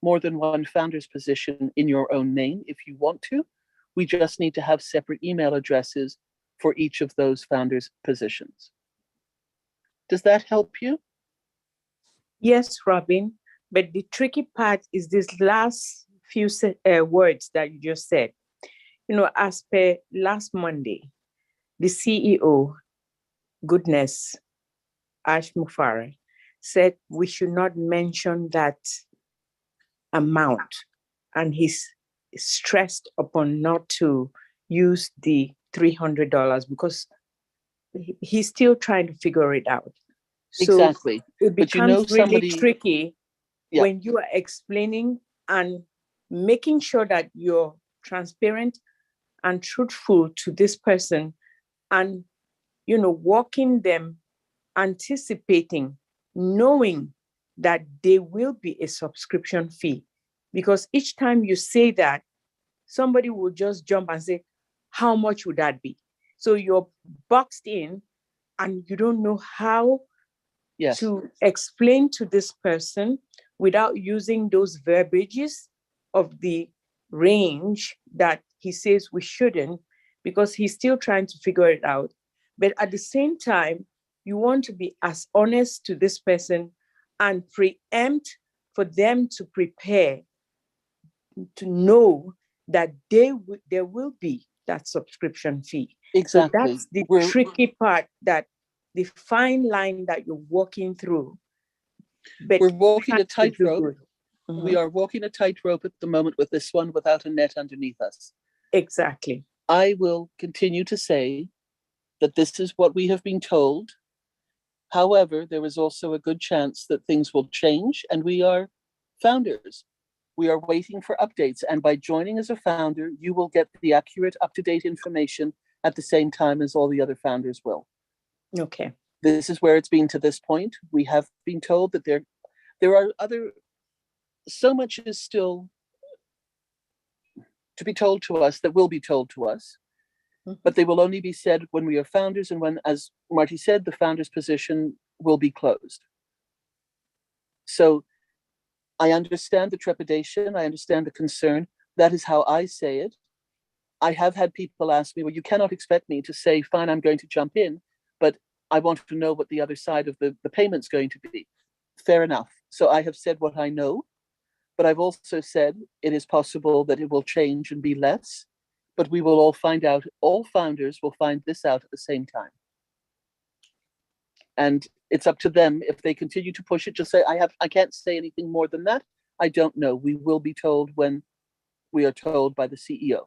more than one founder's position in your own name if you want to. We just need to have separate email addresses for each of those founders' positions. Does that help you? Yes, Robin, but the tricky part is this last few words that you just said. You know, as per last Monday, the CEO, goodness, Ash Mufara, said we should not mention that amount. And he's stressed upon not to use the $300 because he's still trying to figure it out. So exactly. It becomes really tricky when you are explaining and making sure that you're transparent and truthful to this person, and, you know, walking them, anticipating, knowing that there will be a subscription fee. Because each time you say that, somebody will just jump and say, how much would that be? So you're boxed in and you don't know how to explain to this person without using those verbiages of the range that he says we shouldn't, because he's still trying to figure it out. But at the same time, you want to be as honest to this person and preempt for them to prepare, to know that there will be that subscription fee. Exactly. So that's the tricky part, that the fine line that you're walking through. But we're walking a tightrope. Mm-hmm. We are walking a tightrope at the moment with this one without a net underneath us. Exactly. I will continue to say that this is what we have been told. However, there is also a good chance that things will change, and we are founders. We are waiting for updates, and by joining as a founder, you will get the accurate, up-to-date information at the same time as all the other founders will. Okay. This is where it's been to this point. We have been told that there are so much is still to be told to us that will be told to us, but they will only be said when we are founders and when, as Marty said, the founder's position will be closed. So I understand the trepidation. I understand the concern. That is how I say it. I have had people ask me, well, you cannot expect me to say, fine, I'm going to jump in, but I want to know what the other side of the payment's going to be. Fair enough. So I have said what I know, but I've also said it is possible that it will change and be less, but we will all find out, all founders will find this out at the same time. And it's up to them. If they continue to push it, just say, I can't say anything more than that. I don't know. We will be told when we are told by the CEO.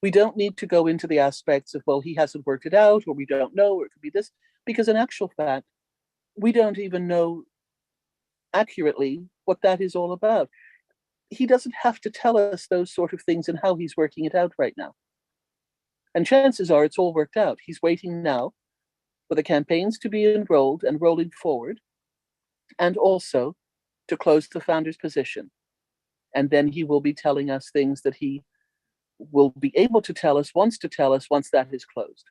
We don't need to go into the aspects of, well, he hasn't worked it out, or we don't know, or it could be this, because in actual fact, we don't even know accurately what that is all about. he doesn't have to tell us those sort of things and how he's working it out right now. And chances are it's all worked out. He's waiting now for the campaigns to be enrolled and rolling forward, and also to close the founder's position. And then he will be telling us things that he will be able to tell us, wants to tell us once that is closed.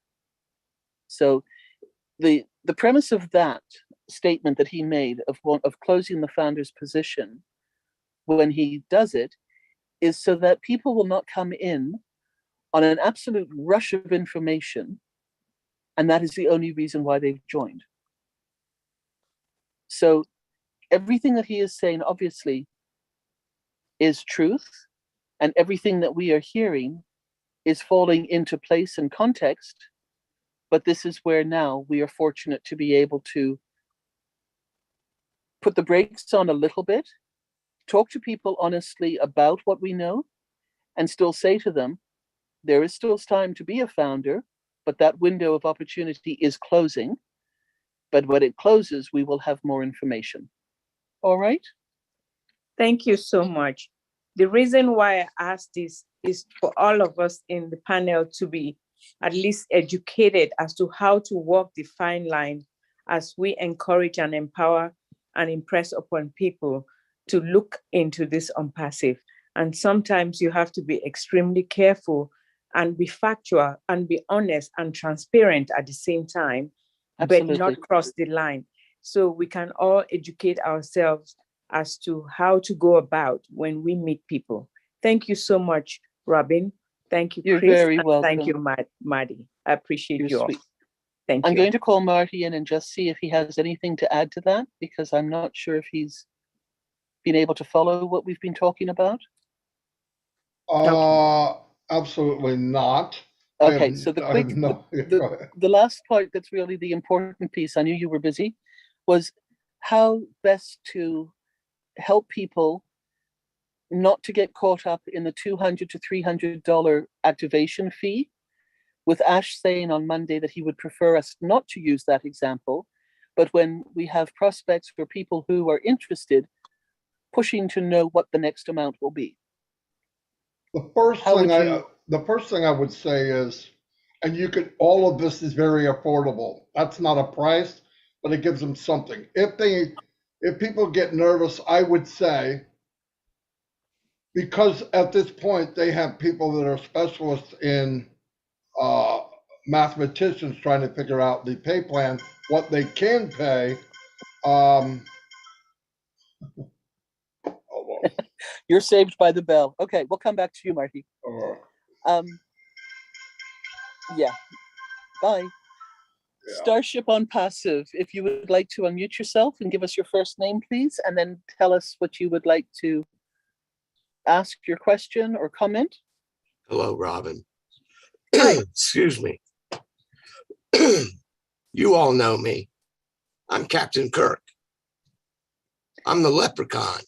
So the premise of that statement that he made of closing the founder's position when he does it is so that people will not come in on an absolute rush of information, and that is the only reason why they've joined. So everything that he is saying obviously is truth, and everything that we are hearing is falling into place and context. But this is where now we are fortunate to be able to put the brakes on a little bit, talk to people honestly about what we know, and still say to them, there is still time to be a founder, but that window of opportunity is closing. But when it closes, we will have more information. All right? Thank you so much. The reason why I asked this is for all of us in the panel to be at least educated as to how to walk the fine line as we encourage and empower and impress upon people to look into this on passive. And sometimes you have to be extremely careful and be factual and be honest and transparent at the same time, Absolutely. but not cross the line. So we can all educate ourselves as to how to go about when we meet people. Thank you so much, Robin. Thank you, You're Chris. very and welcome. Thank you, Marty. I appreciate You're you all. sweet. Thank I'm you. going to call Marty in and just see if he has anything to add to that, because I'm not sure if he's been able to follow what we've been talking about. Absolutely not. Okay, so the quick, go ahead. the last part that's really the important piece, I knew you were busy, was how best to help people not to get caught up in the $200 to $300 activation fee, with Ash saying on Monday that he would prefer us not to use that example, but when we have prospects for people who are interested, pushing to know what the next amount will be. The first thing I would say is, and all of this is very affordable. That's not a price, but it gives them something. If people get nervous, I would say, because at this point they have people that are specialists in mathematicians trying to figure out the pay plan, what they can pay. Hold on. You're saved by the bell. Okay, we'll come back to you, Marty. Yeah, bye. Yeah. Starship on passive, if you would like to unmute yourself and give us your first name, please, and then tell us what you would like to ask your question or comment. Hello, Robin. Excuse me. You all know me. I'm Captain Kirk. I'm the leprechaun.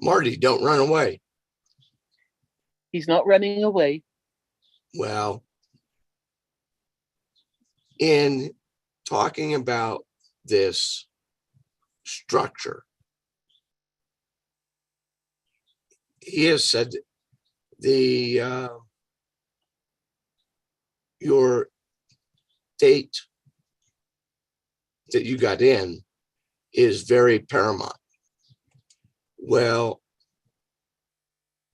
Marty, don't run away. He's not running away. Well, in talking about this structure, he has said your date that you got in is very paramount. Well,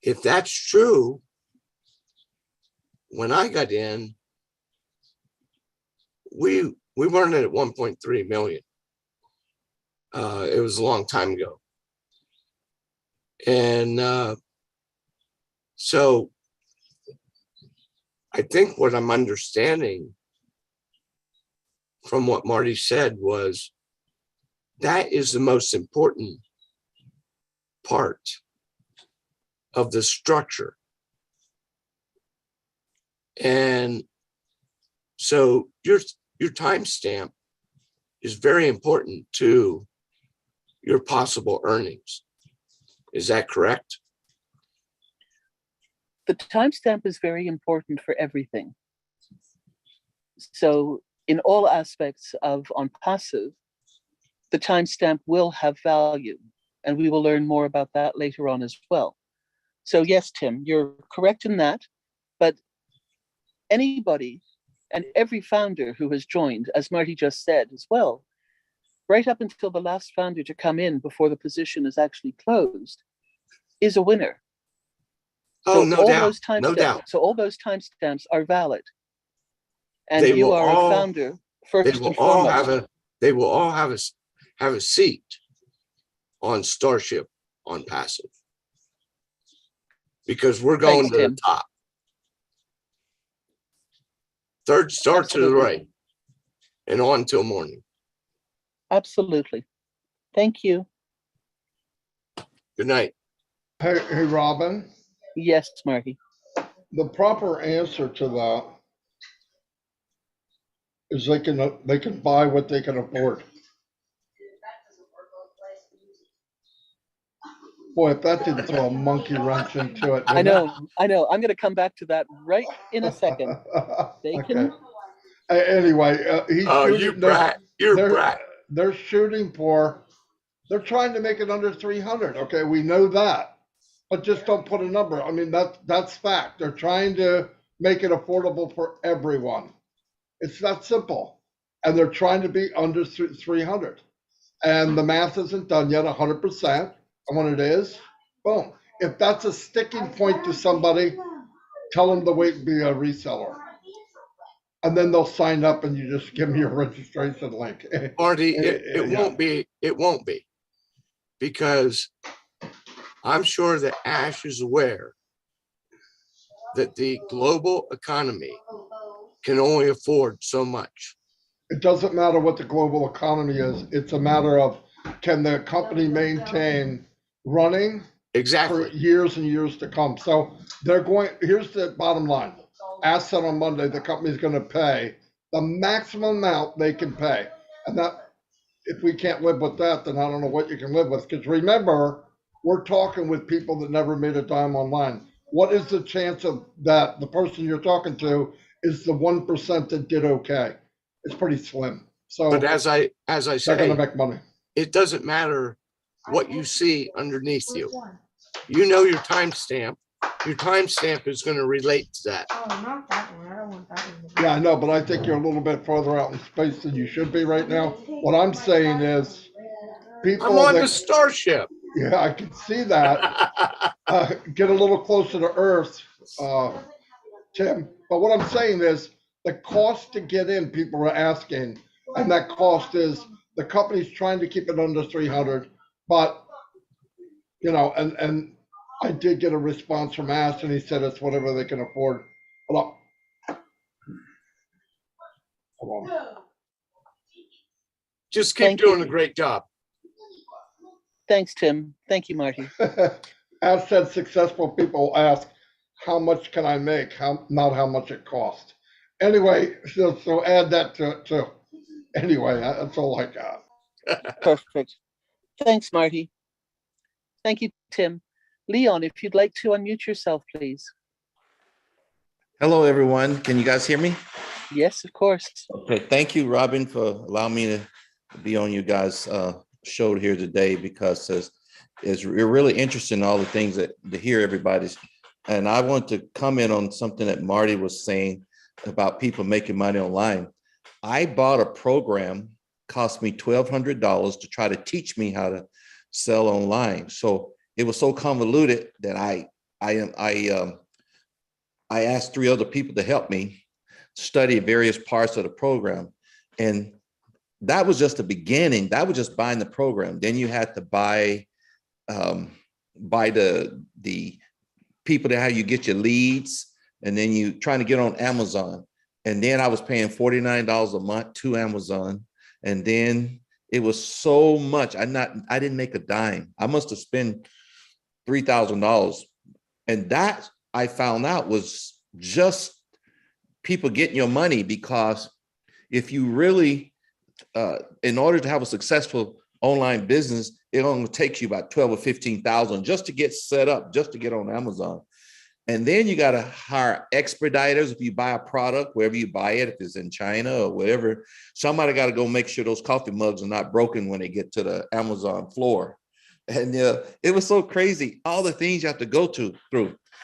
if that's true, when I got in, we weren't at 1.3 million. It was a long time ago. And so I think what I'm understanding from what Marty said was that is the most important part of the structure. And so your timestamp is very important to your possible earnings. Is that correct? The timestamp is very important for everything. So in all aspects of on passive, the timestamp will have value. And we will learn more about that later on as well. So yes, Tim, you're correct in that, but anybody and every founder who has joined, as Marty just said as well, right up until the last founder to come in before the position is actually closed, is a winner. Oh, So no all doubt, those no timestamps, doubt. so all those timestamps are valid. And They you will are all- a founder They first will and all foremost. have a seat on Starship on passive, because we're going Thanks, to Tim. the top. Third start to the Absolutely. right and on till morning. Absolutely. Thank you. Good night. Hey, Robin, Yes, Marty. the proper answer to that is they can buy what they can afford. Boy, if that didn't throw a monkey wrench into it. I didn't know. I'm going to come back to that right in a it? second. They Okay. can. Anyway, he's Oh, you shooting. brat. You're a They're brat. they're shooting for. They're trying to make it under 300. Okay, we know that, but just don't put a number. I mean, that's fact. They're trying to make it affordable for everyone. It's that simple, and they're trying to be under 300. And the math isn't done yet 100%. And when it is, boom. If that's a sticking point to somebody, tell them to wait and be a reseller. And then they'll sign up and you just give me your registration link. Marty, it Yeah. won't be, because I'm sure that Ash is aware that the global economy can only afford so much. It doesn't matter what the global economy is. It's a matter of, can the company maintain running for Exactly. years and years to come? So here's the bottom line. As said on Monday, the company's going to pay the maximum amount they can pay. And that, if we can't live with that, then I don't know what you can live with. Because remember, we're talking with people that never made a dime online. What is the chance of that the person you're talking to is the 1% that did okay? It's pretty slim. So But as I they're going to say, make money. it doesn't matter what you see underneath you. You know your timestamp. Your timestamp is going to relate to that. Oh, not that one. I don't want that one. Yeah, I know, but I think you're a little bit further out in space than you should be right now. What I'm saying is, people I'm on that, the Starship. yeah, I can see that. Get a little closer to Earth, Tim. But what I'm saying is, the cost to get in, people are asking, and that cost is the company's trying to keep it under 300, but and I did get a response from Ash, and he said it's whatever they can afford. Hold on. Just keep Thank you. doing a great job. Thanks, Tim. Thank you, Marty. As said, successful people ask, how much can I make? Not how much it costs. Anyway, so add that to it too. Anyway, that's all I got. Perfect. Thanks, Marty. Thank you, Tim. Leon, if you'd like to unmute yourself, please. Hello, everyone. Can you guys hear me? Yes, of course. Okay, thank you, Robin, for allowing me to be on you guys' show here today, because it's really interesting, all the things to hear everybody's. And I want to comment on something that Marty was saying about people making money online. I bought a program, cost me $1,200 to try to teach me how to sell online. So it was so convoluted that I asked 3 other people to help me study various parts of the program. And that was just the beginning. That was just buying the program. Then you had to buy the people that how you get your leads, and then you trying to get on Amazon. And then I was paying $49 a month to Amazon. And then it was so much. I didn't make a dime. I must have spent $3,000. And that I found out was just people getting your money, because if you really, in order to have a successful online business, it only takes you about 12 or 15,000 just to get set up, just to get on Amazon. And then you got to hire expediters. If you buy a product, wherever you buy it, if it's in China or wherever, somebody got to go make sure those coffee mugs are not broken when they get to the Amazon floor. And it was so crazy, all the things you have to go through.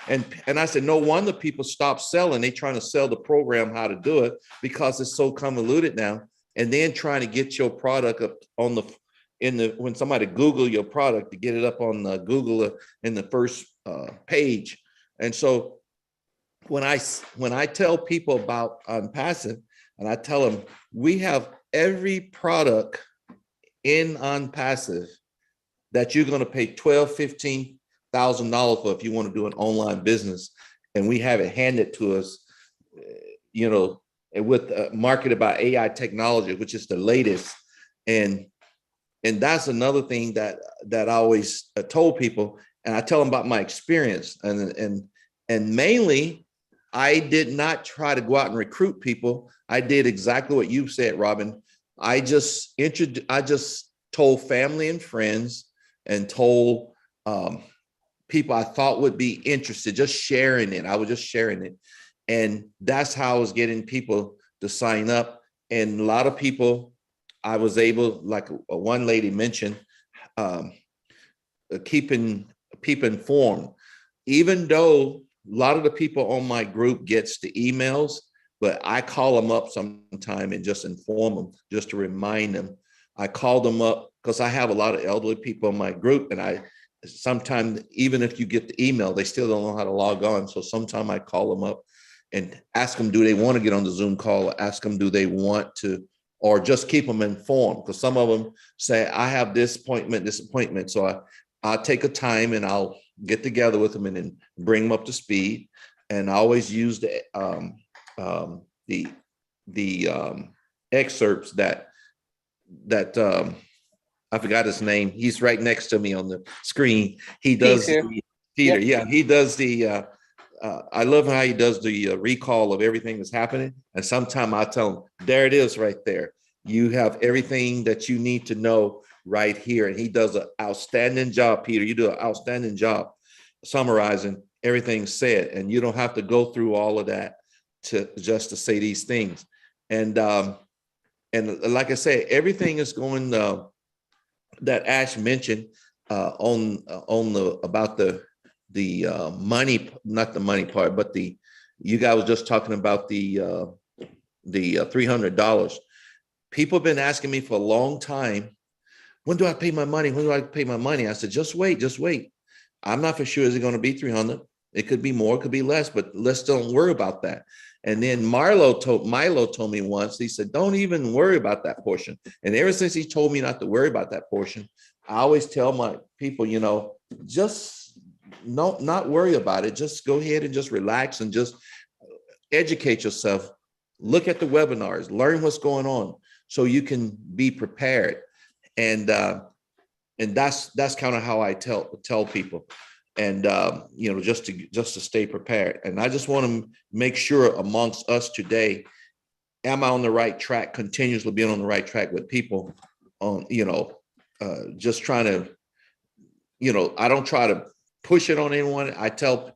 And I said, no wonder people stop selling. They trying to sell the program how to do it because it's so convoluted now. And then trying to get your product up on when somebody Google your product, to get it up on Google in the first page. And so when I tell people about Unpassive, and I tell them we have every product in Unpassive that you're going to pay $12,000-$15,000 for if you want to do an online business, and we have it handed to us, with marketed by AI technology, which is the latest. And that's another thing that I always told people, and I tell them about my experience. And mainly, I did not try to go out and recruit people. I did exactly what you said, Robin. I just told family and friends, and told people I thought would be interested, just sharing it. I was just sharing it. And that's how I was getting people to sign up. And a lot of people, I was able, like one lady mentioned, keeping people informed. Even though a lot of the people on my group gets the emails, but I call them up sometime and just inform them, just to remind them. I call them up because I have a lot of elderly people in my group, and sometimes even if you get the email, they still don't know how to log on. So sometimes I call them up and ask them, do they want to get on the Zoom call, or ask them, do they want to, or just keep them informed? Because some of them say, I have this appointment. So I'll take a time and I'll get together with them and then bring them up to speed. And I always use the excerpts that I forgot his name. He's right next to me on the screen. He does Peter. Yep. Yeah, he does the. I love how he does the recall of everything that's happening. And sometimes I tell him, there it is right there. You have everything that you need to know right here. And he does an outstanding job, Peter. You do an outstanding job summarizing everything said. And you don't have to go through all of that to say these things. And like I said, everything is going that Ash mentioned about the money, not the money part, but you guys was just talking about the $300. People have been asking me for a long time, when do I pay my money? When do I pay my money? I said, just wait. I'm not for sure is it going to be 300. It could be more, it could be less, but let's don't worry about that. And then Milo told me once, he said, don't even worry about that portion. And ever since he told me not to worry about that portion, I always tell my people, just not worry about it. Just go ahead and just relax and just educate yourself. Look at the webinars, learn what's going on so you can be prepared. And that's kind of how I tell people. And just to stay prepared. And I just want to make sure amongst us today, am I on the right track, continuously being on the right track with people on, just trying to, I don't try to push it on anyone. I tell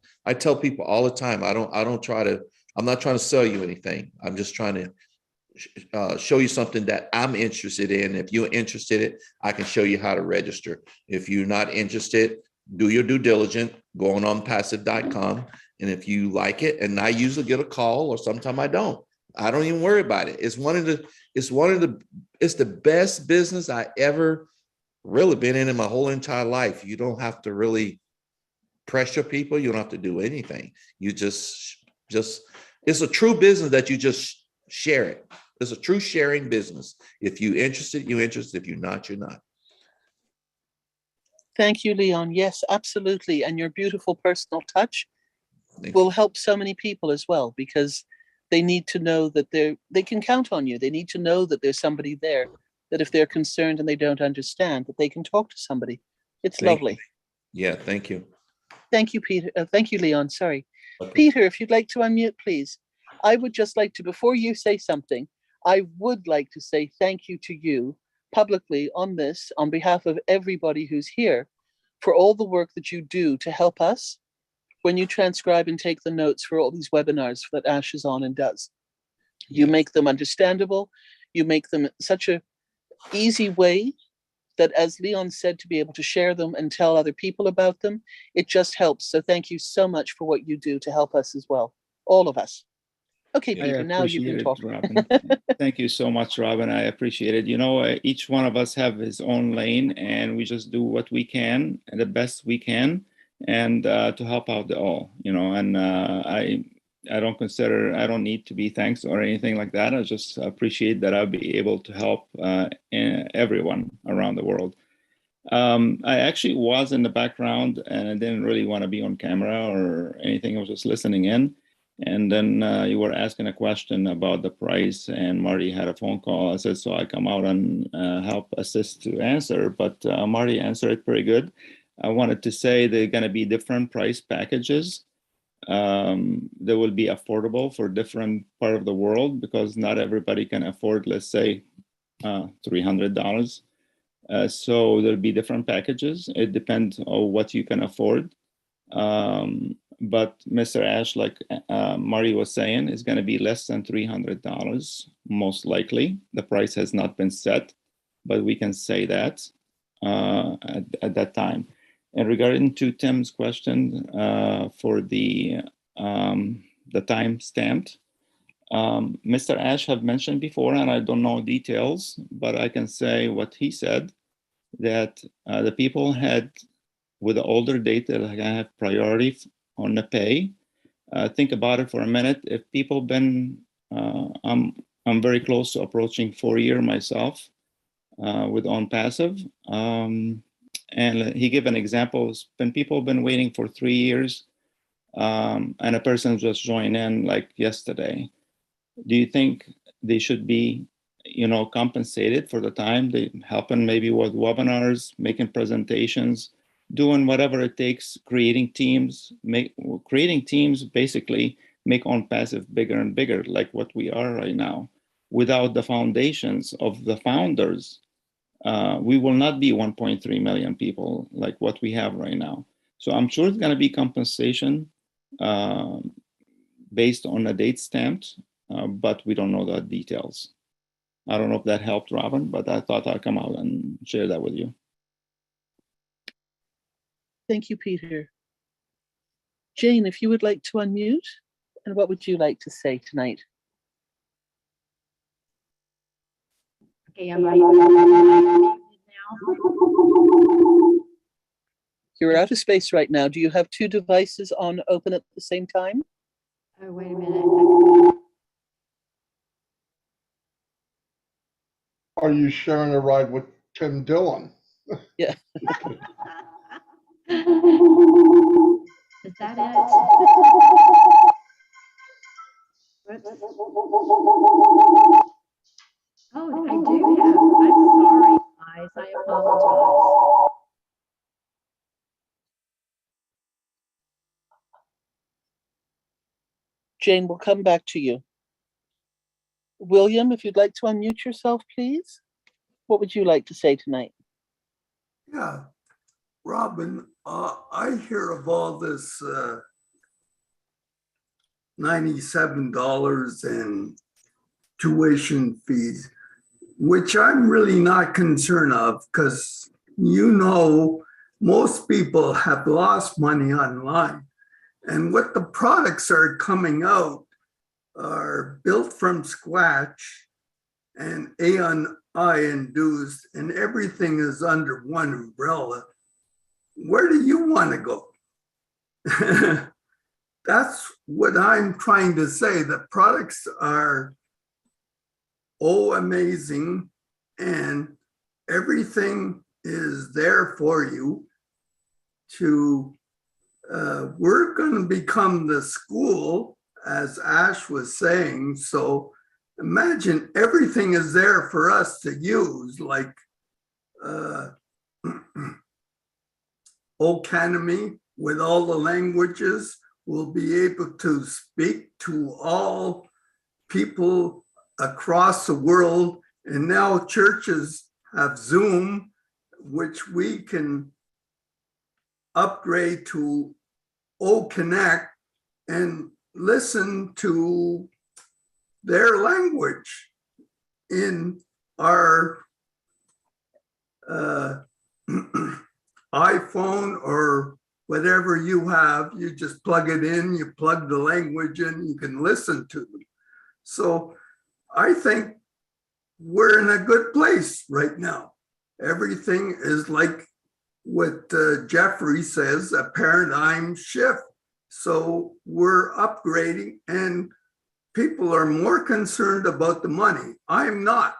people all the time, I'm not trying to sell you anything. I'm just trying to show you something that I'm interested in. If you're interested in it, I can show you how to register. If you're not interested, do your due diligence, go on unpassive.com. And if you like it, and I usually get a call, or sometimes I don't even worry about it. It's the best business I ever really been in my whole entire life. You don't have to really pressure people. You don't have to do anything. You just, it's a true business that you just share it. It's a true sharing business. If you're interested, you're interested. If you're not, you're not. Thank you, Leon. Yes, absolutely. And your beautiful personal touch will help so many people as well, because they need to know that they can count on you. They need to know that there's somebody there, that if they're concerned and they don't understand, that they can talk to somebody. It's lovely. Yeah, thank you. Thank you, Peter. Thank you, Leon. Sorry. Okay. Peter, if you'd like to unmute, please. I would just like to, before you say something, I would like to say thank you to you publicly on this, on behalf of everybody who's here, for all the work that you do to help us when you transcribe and take the notes for all these webinars that Ash is on and does. You make them understandable. You make them such a easy way that, as Leon said, to be able to share them and tell other people about them, it just helps. So thank you so much for what you do to help us as well, all of us. Okay, I Peter, now you can appreciate talk. it, Robin. Thank you so much, Robin. I appreciate it. You know, each one of us have his own lane, and we just do what we can, and the best we can, and to help out the all. You know, and I don't need to be thanks or anything like that. I just appreciate that I'll be able to help everyone around the world. I actually was in the background, and I didn't really want to be on camera or anything. I was just listening in. And then you were asking a question about the price, and Marty had a phone call. I said, so I come out and help assist to answer, but Marty answered it pretty good. I wanted to say there are going to be different price packages. They will be affordable for different part of the world, because not everybody can afford, let's say, $300. So there'll be different packages. It depends on what you can afford. But Mr. Ash, like Marty was saying, is going to be less than $300, most likely. The price has not been set, but we can say that at that time. And regarding to Tim's question for the time stamped, Mr. Ash have mentioned before, and I don't know details, but I can say what he said, that the people had, with the older date, that have priority on the pay. Think about it for a minute. If people been, I'm very close to approaching 4 years myself with on passive. And he gave an example, when people been waiting for 3 years and a person just joined in like yesterday, do you think they should be, you know, compensated for the time they helping maybe with webinars, making presentations, doing whatever it takes, creating teams basically make on passive bigger and bigger, like what we are right now. Without the foundations of the founders, we will not be 1.3 million people like what we have right now. So I'm sure it's going to be compensation based on a date stamped, but we don't know the details. I don't know if that helped, Robin, but I thought I'd come out and share that with you. Thank you, Peter. Jane, if you would like to unmute, and what would you like to say tonight? Okay, am I now? You're out of space right now. Do you have two devices on open at the same time? Oh, wait a minute. Are you sharing a ride with Tim Dillon? Yeah. Is that it? Oh, I do have. I'm sorry, guys. I apologize. Jane, we'll come back to you. William, if you'd like to unmute yourself, please. What would you like to say tonight? Yeah, Robin, I hear of all this $97 in tuition fees, which I'm really not concerned of, because you know most people have lost money online, and what the products are coming out are built from scratch and AI induced, and everything is under one umbrella. Where do you want to go? That's what I'm trying to say. The products are amazing, and everything is there for you to, we're going to become the school, as Ash was saying. So imagine everything is there for us to use, like Academy with all the languages. We'll be able to speak to all people across the world. And now churches have Zoom, which we can upgrade to Connect and listen to their language in our uh, iPhone or whatever you have, you just plug it in, you plug the language in, you can listen to them. So I think we're in a good place right now. Everything is like what Jeffrey says, a paradigm shift. So we're upgrading and people are more concerned about the money. I'm not.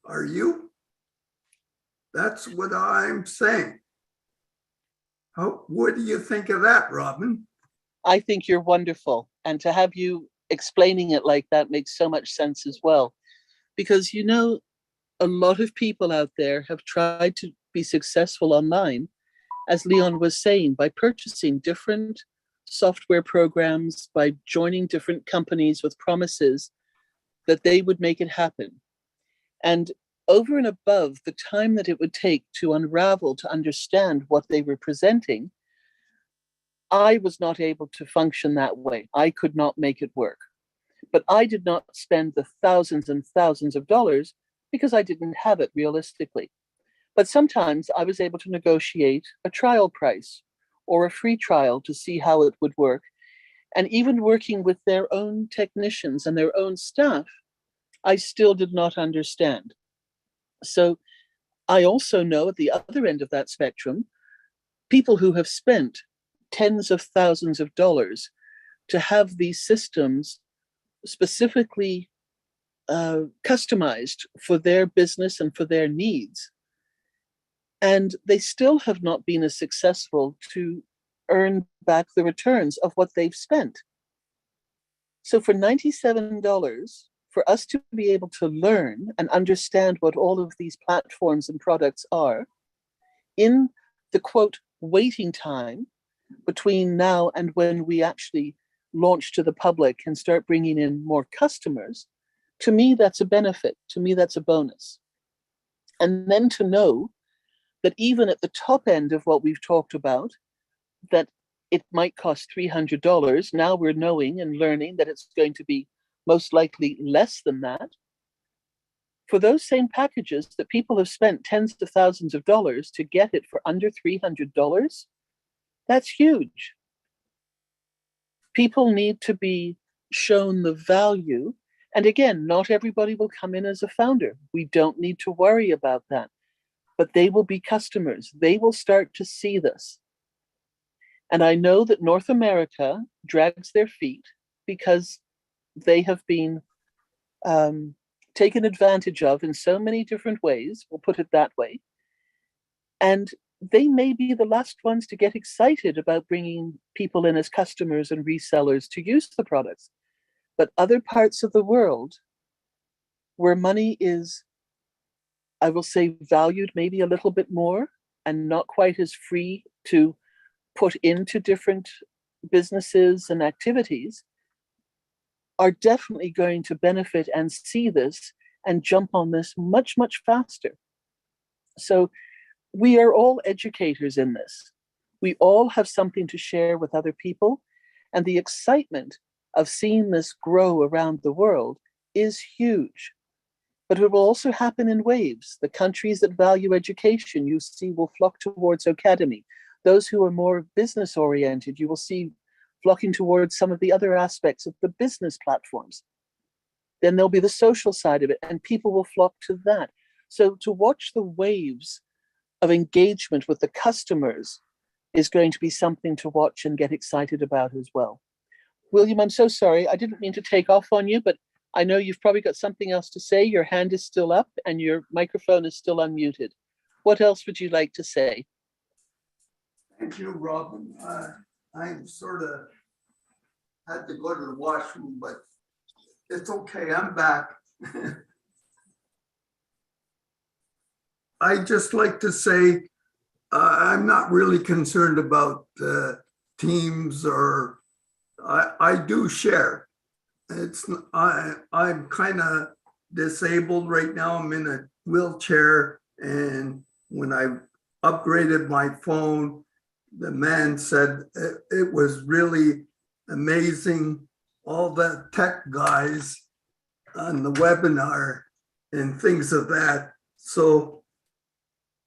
Are you? That's what I'm saying. What do you think of that, Robin? I think you're wonderful. And to have you explaining it like that makes so much sense as well. Because, you know, a lot of people out there have tried to be successful online, as Leon was saying, by purchasing different software programs, by joining different companies with promises that they would make it happen. And over and above the time that it would take to unravel, to understand what they were presenting, I was not able to function that way. I could not make it work. But I did not spend the thousands and thousands of dollars because I didn't have it realistically. But sometimes I was able to negotiate a trial price or a free trial to see how it would work. And even working with their own technicians and their own staff, I still did not understand. So I also know at the other end of that spectrum, people who have spent tens of thousands of dollars to have these systems specifically customized for their business and for their needs. And they still have not been as successful to earn back the returns of what they've spent. So for $97, for us to be able to learn and understand what all of these platforms and products are, in the quote, waiting time between now and when we actually launch to the public and start bringing in more customers, to me, that's a benefit. To me, that's a bonus. And then to know that even at the top end of what we've talked about, that it might cost $300. Now we're knowing and learning that it's going to be most likely less than that. For those same packages that people have spent tens of thousands of dollars to get it for under $300, that's huge. People need to be shown the value. And again, not everybody will come in as a founder. We don't need to worry about that. But they will be customers. They will start to see this. And I know that North America drags their feet because they have been taken advantage of in so many different ways, we'll put it that way. And they may be the last ones to get excited about bringing people in as customers and resellers to use the products. But other parts of the world where money is, I will say, valued maybe a little bit more and not quite as free to put into different businesses and activities, are definitely going to benefit and see this and jump on this much, much faster. So we are all educators in this. We all have something to share with other people. And the excitement of seeing this grow around the world is huge. But it will also happen in waves. The countries that value education, you see, will flock towards Academy. Those who are more business oriented, you will see flocking towards some of the other aspects of the business platforms. Then there'll be the social side of it, and people will flock to that. So to watch the waves of engagement with the customers is going to be something to watch and get excited about as well. William, I'm so sorry. I didn't mean to take off on you, but I know you've probably got something else to say. Your hand is still up and your microphone is still unmuted. What else would you like to say? Thank you, Robin. I sort of had to go to the washroom, but it's okay. I'm back. I just like to say I'm not really concerned about teams, or I do share. I'm kind of disabled right now. I'm in a wheelchair, and when I upgraded my phone, the man said it was really amazing. All the tech guys on the webinar and things of that. So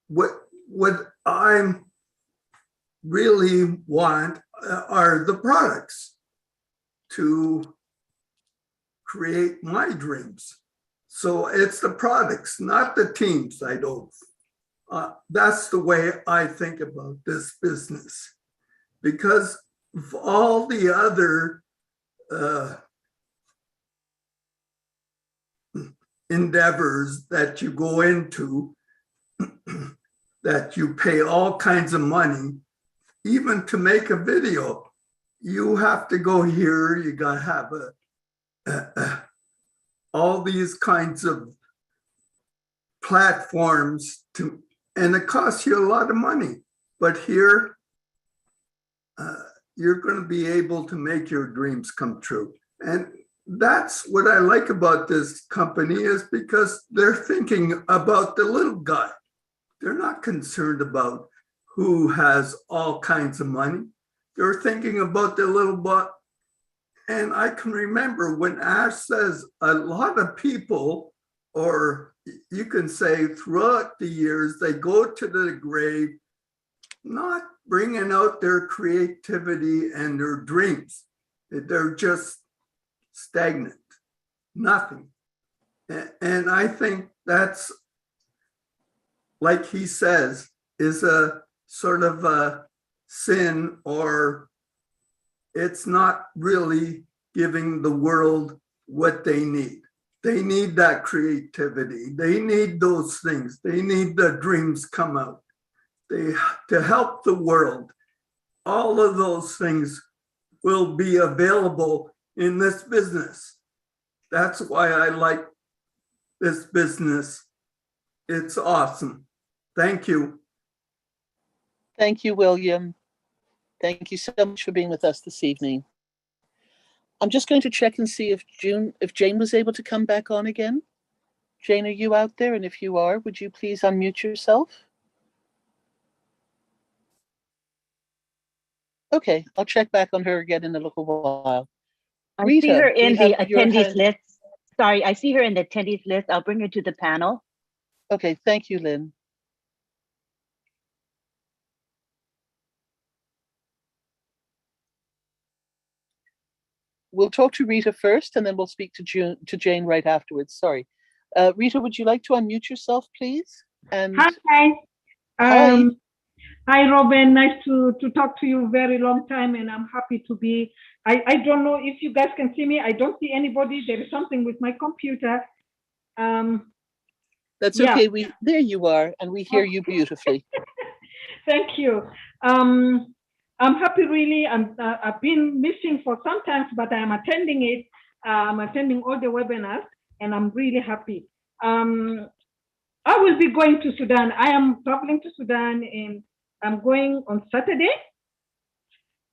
what I'm really want are the products to create my dreams. So it's the products, not the teams. I don't. That's the way I think about this business, because of all the other endeavors that you go into, that you pay all kinds of money, even to make a video. You have to go here, you got to have all these kinds of platforms to, and it costs you a lot of money. But here, you're going to be able to make your dreams come true. And that's what I like about this company, is because they're thinking about the little guy. They're not concerned about who has all kinds of money. They're thinking about the little boy. And I can remember when Ash says a lot of people, or you can say throughout the years, they go to the grave not bringing out their creativity and their dreams. They're just stagnant, nothing. And I think that's, like he says, is a sort of a sin, or it's not really giving the world what they need. They need that creativity. They need those things. They need the dreams come out. To help the world. All of those things will be available in this business. That's why I like this business. It's awesome. Thank you. Thank you, William. Thank you so much for being with us this evening. I'm just going to check and see if Jane was able to come back on again. Jane, are you out there? And if you are, would you please unmute yourself? Okay, I'll check back on her again in a little while. I Rita, see her in the have your attendees hand- list. Sorry, I see her in the attendees list. I'll bring her to the panel. Okay, thank you, Lynn. We'll talk to Rita first, and then we'll speak to Jane right afterwards. Sorry. Rita, would you like to unmute yourself, please? And Hi. Hi. Hi, Robin. Nice to talk to you. Very long time, and I'm happy to be. I don't know if you guys can see me. I don't see anybody. There is something with my computer. That's yeah. okay. There you are, and we hear you beautifully. Thank you. I'm happy, really. I've been missing for some time, but I'm attending it. I'm attending all the webinars, and I'm really happy. I will be going to Sudan. I am traveling to Sudan, and I'm going on Saturday,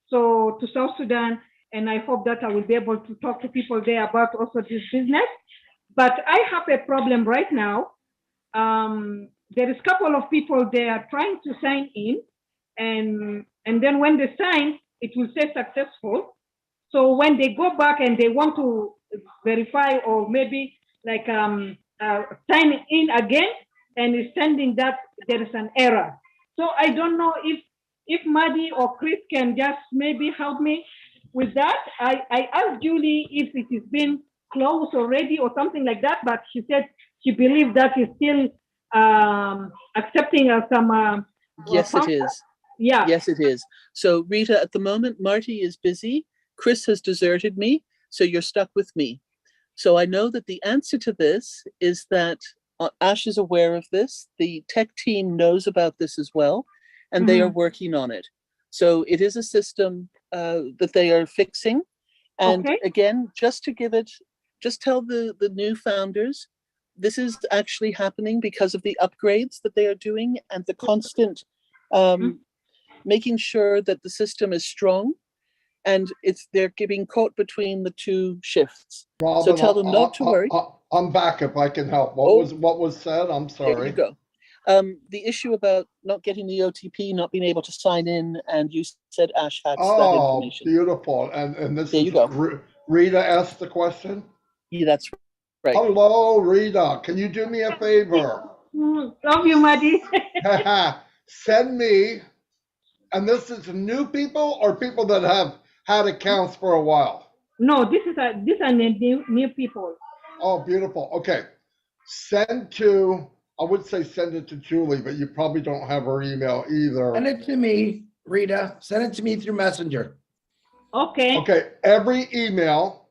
so to South Sudan, and I hope that I will be able to talk to people there about also this business. But I have a problem right now. There is a couple of people there trying to sign in, and then when they sign, it will say successful. So when they go back and they want to verify, or maybe like sign in again, and it's sending that there is an error. So I don't know if Maddie or Chris can just maybe help me with that. I asked Julie if it has been closed already or something like that, but she said she believes that is still accepting some. Yes, it is. Yeah. Yes, it is. So Rita, at the moment, Marty is busy. Chris has deserted me, so you're stuck with me. So I know that the answer to this is that Ash is aware of this. The tech team knows about this as well, and they are working on it. So it is a system that they are fixing. And again, just tell the new founders, this is actually happening because of the upgrades that they are doing and the constant making sure that the system is strong, and they're being caught between the two shifts. Robin, so tell them not to worry. I'm back if I can help. What was said? I'm sorry. There you go. The issue about not getting the OTP, not being able to sign in, and you said Ash had that information. Oh, beautiful. And this there is you go. Rita asked the question? Yeah, that's right. Hello, Rita. Can you do me a favor? Love you, Marty. Send me, and this is new people or people that have had accounts for a while? No, these are new people. Oh, beautiful. Okay. Send to, I would say send it to Julie, but you probably don't have her email either. Send it to me, Rita. Send it to me through Messenger. Okay. Okay, every email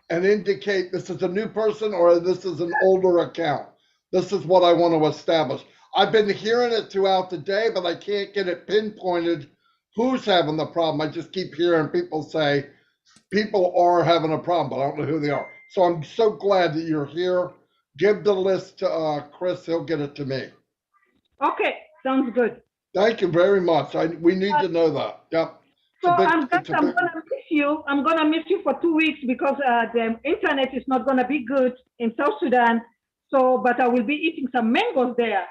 and indicate this is a new person or this is an older account. This is what I want to establish. I've been hearing it throughout the day, but I can't get it pinpointed who's having the problem. I just keep hearing people say people are having a problem, but I don't know who they are. So I'm so glad that you're here. Give the list to Chris. He'll get it to me. Okay, sounds good. Thank you very much. We need to know that. Yep. So I'm gonna miss you. I'm gonna miss you for 2 weeks because the internet is not gonna be good in South Sudan. So, but I will be eating some mangoes there.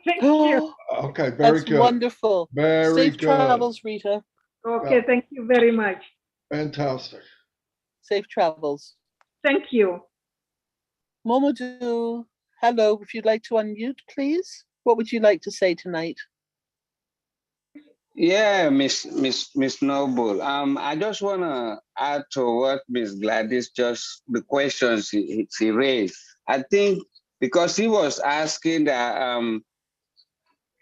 Thank you. Okay, very That's good. wonderful. Very Safe good. travels, Rita. Okay, Yeah. thank you very much. Fantastic. Safe travels. Thank you. Momodou, hello. If you'd like to unmute, please. What would you like to say tonight? Yeah, Miss Noble. I just want to add to what Miss Gladys the questions she raised. I think because he was asking that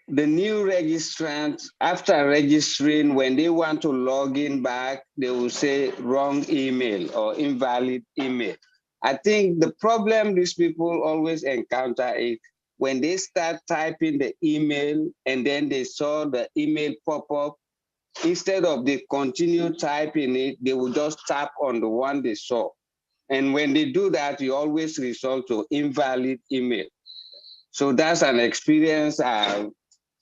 the new registrants, after registering, when they want to log in back, they will say wrong email or invalid email. I think the problem these people always encounter is when they start typing the email and then they saw the email pop up, instead of they continue typing it, they will just tap on the one they saw. And when they do that, you always result to invalid email. So that's an experience I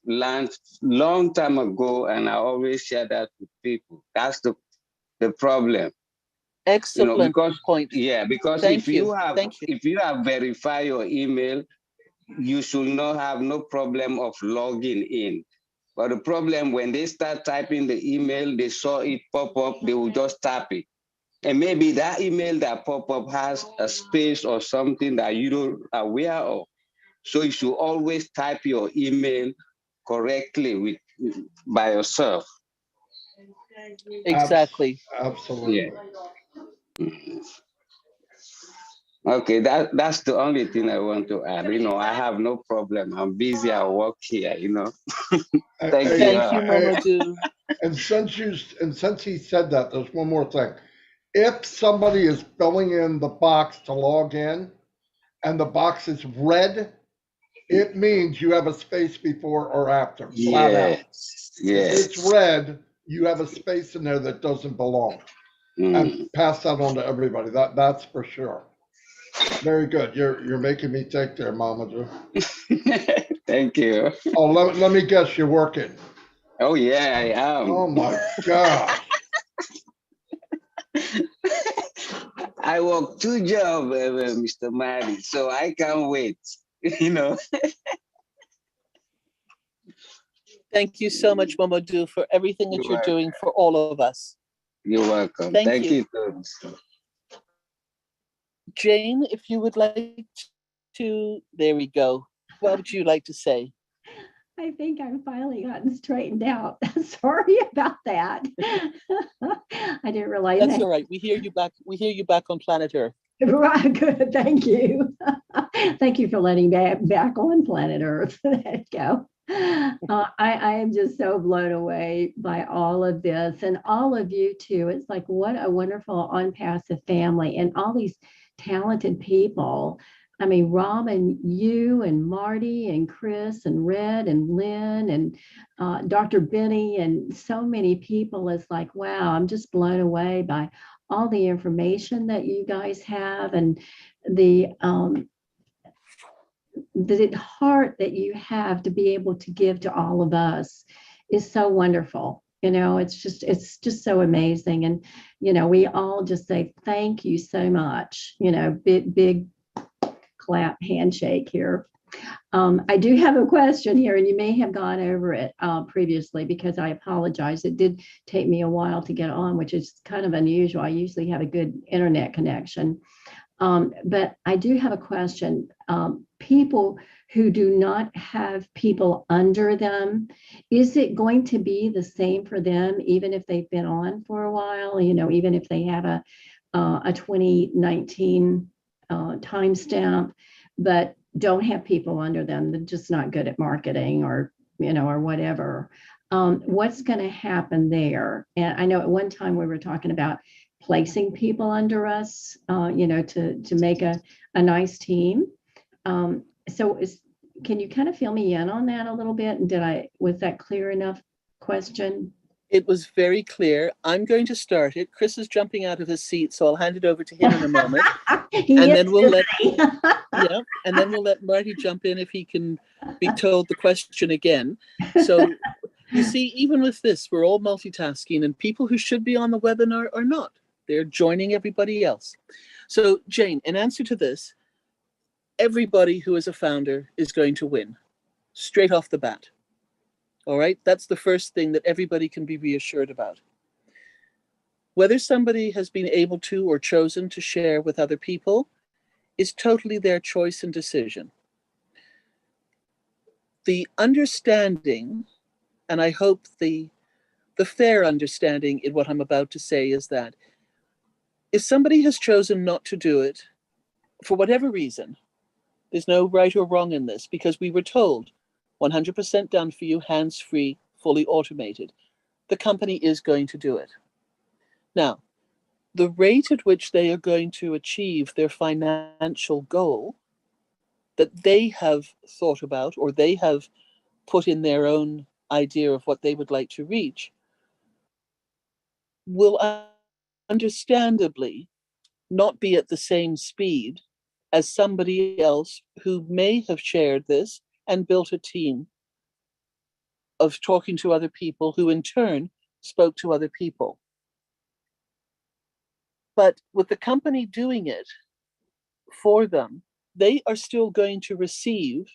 learned long time ago, and I always share that with people. That's the problem. Excellent because, point. Yeah, because if you have verified your email, you should not have no problem of logging in. But the problem, when they start typing the email, they saw it pop up, they will just tap it. And maybe that email that pop up has a space or something that you don't aware of. So you should always type your email correctly by yourself. Exactly. Absolutely. Yeah. Okay, that's the only thing I want to add. I have no problem. I'm busy at work here, Thank you. Thank you, Momodou. And since he said that, there's one more thing. If somebody is filling in the box to log in and the box is red, it means you have a space before or after. Flat out. Yes. If it's red, you have a space in there that doesn't belong. And pass that on to everybody. That's for sure. Very good. You're making me take there, Mamadou. Thank you. Oh, let me guess, you're working. Oh yeah, I am. Oh my God. I work 2 jobs, Mr. Marty, so I can't wait. Thank you so much, Momodou, for everything that you're doing for all of us. You're welcome. Thank you. Too. Jane, if you would like to, there we go. What would you like to say? I think I've finally gotten straightened out. Sorry about that. I didn't realize That's all right. We hear you back. We hear you back on planet Earth. Right, good. Thank you. Thank you for letting me back on planet Earth. There you go. I am just so blown away by all of this and all of you too. It's like, what a wonderful unpassive family and all these talented people. I mean, Robin, you and Marty and Chris and Red and Lynn and Dr. Benny and so many people. It's like, wow, I'm just blown away by all the information that you guys have and the heart that you have to be able to give to all of us is so wonderful. It's just so amazing. And, we all just say, thank you so much, big clap handshake here. I do have a question here, and you may have gone over it previously because I apologize. It did take me a while to get on, which is kind of unusual. I usually have a good internet connection. But I do have a question. People who do not have people under them, is it going to be the same for them, even if they've been on for a while? You know, even if they have a 2019 timestamp, but don't have people under them, they're just not good at marketing, or, you know, or whatever. What's going to happen there? And I know at one time we were talking about placing people under us, you know, to make a nice team. So can you kind of fill me in on that a little bit? And was that clear enough question? It was very clear. I'm going to start it. Chris is jumping out of his seat, so I'll hand it over to him in a moment. And then we'll let Marty jump in if he can be told the question again. So you see, even with this, we're all multitasking, and people who should be on the webinar are not. They're joining everybody else. So Jane, in answer to this, everybody who is a founder is going to win straight off the bat. All right, that's the first thing that everybody can be reassured about. Whether somebody has been able to or chosen to share with other people is totally their choice and decision. The understanding, and I hope the fair understanding in what I'm about to say, is that if somebody has chosen not to do it, for whatever reason, there's no right or wrong in this, because we were told 100% done for you, hands-free, fully automated. The company is going to do it. Now, the rate at which they are going to achieve their financial goal that they have thought about, or they have put in their own idea of what they would like to reach, will understandably not be at the same speed as somebody else who may have shared this and built a team of talking to other people who in turn spoke to other people. But with the company doing it for them, they are still going to receive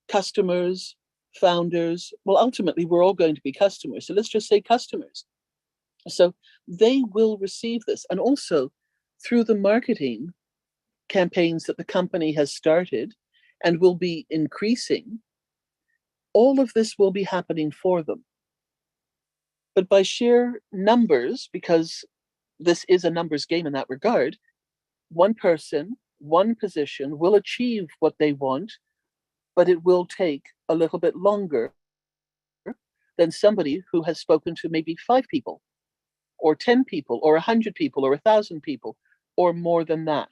customers, founders. Well, ultimately, we're all going to be customers. So let's just say customers. So they will receive this. And also through the marketing campaigns that the company has started and will be increasing, all of this will be happening for them. But by sheer numbers, because this is a numbers game in that regard, one person, one position will achieve what they want, but it will take a little bit longer than somebody who has spoken to maybe 5 people, or 10 people, or 100 people, or 1,000 people, or more than that.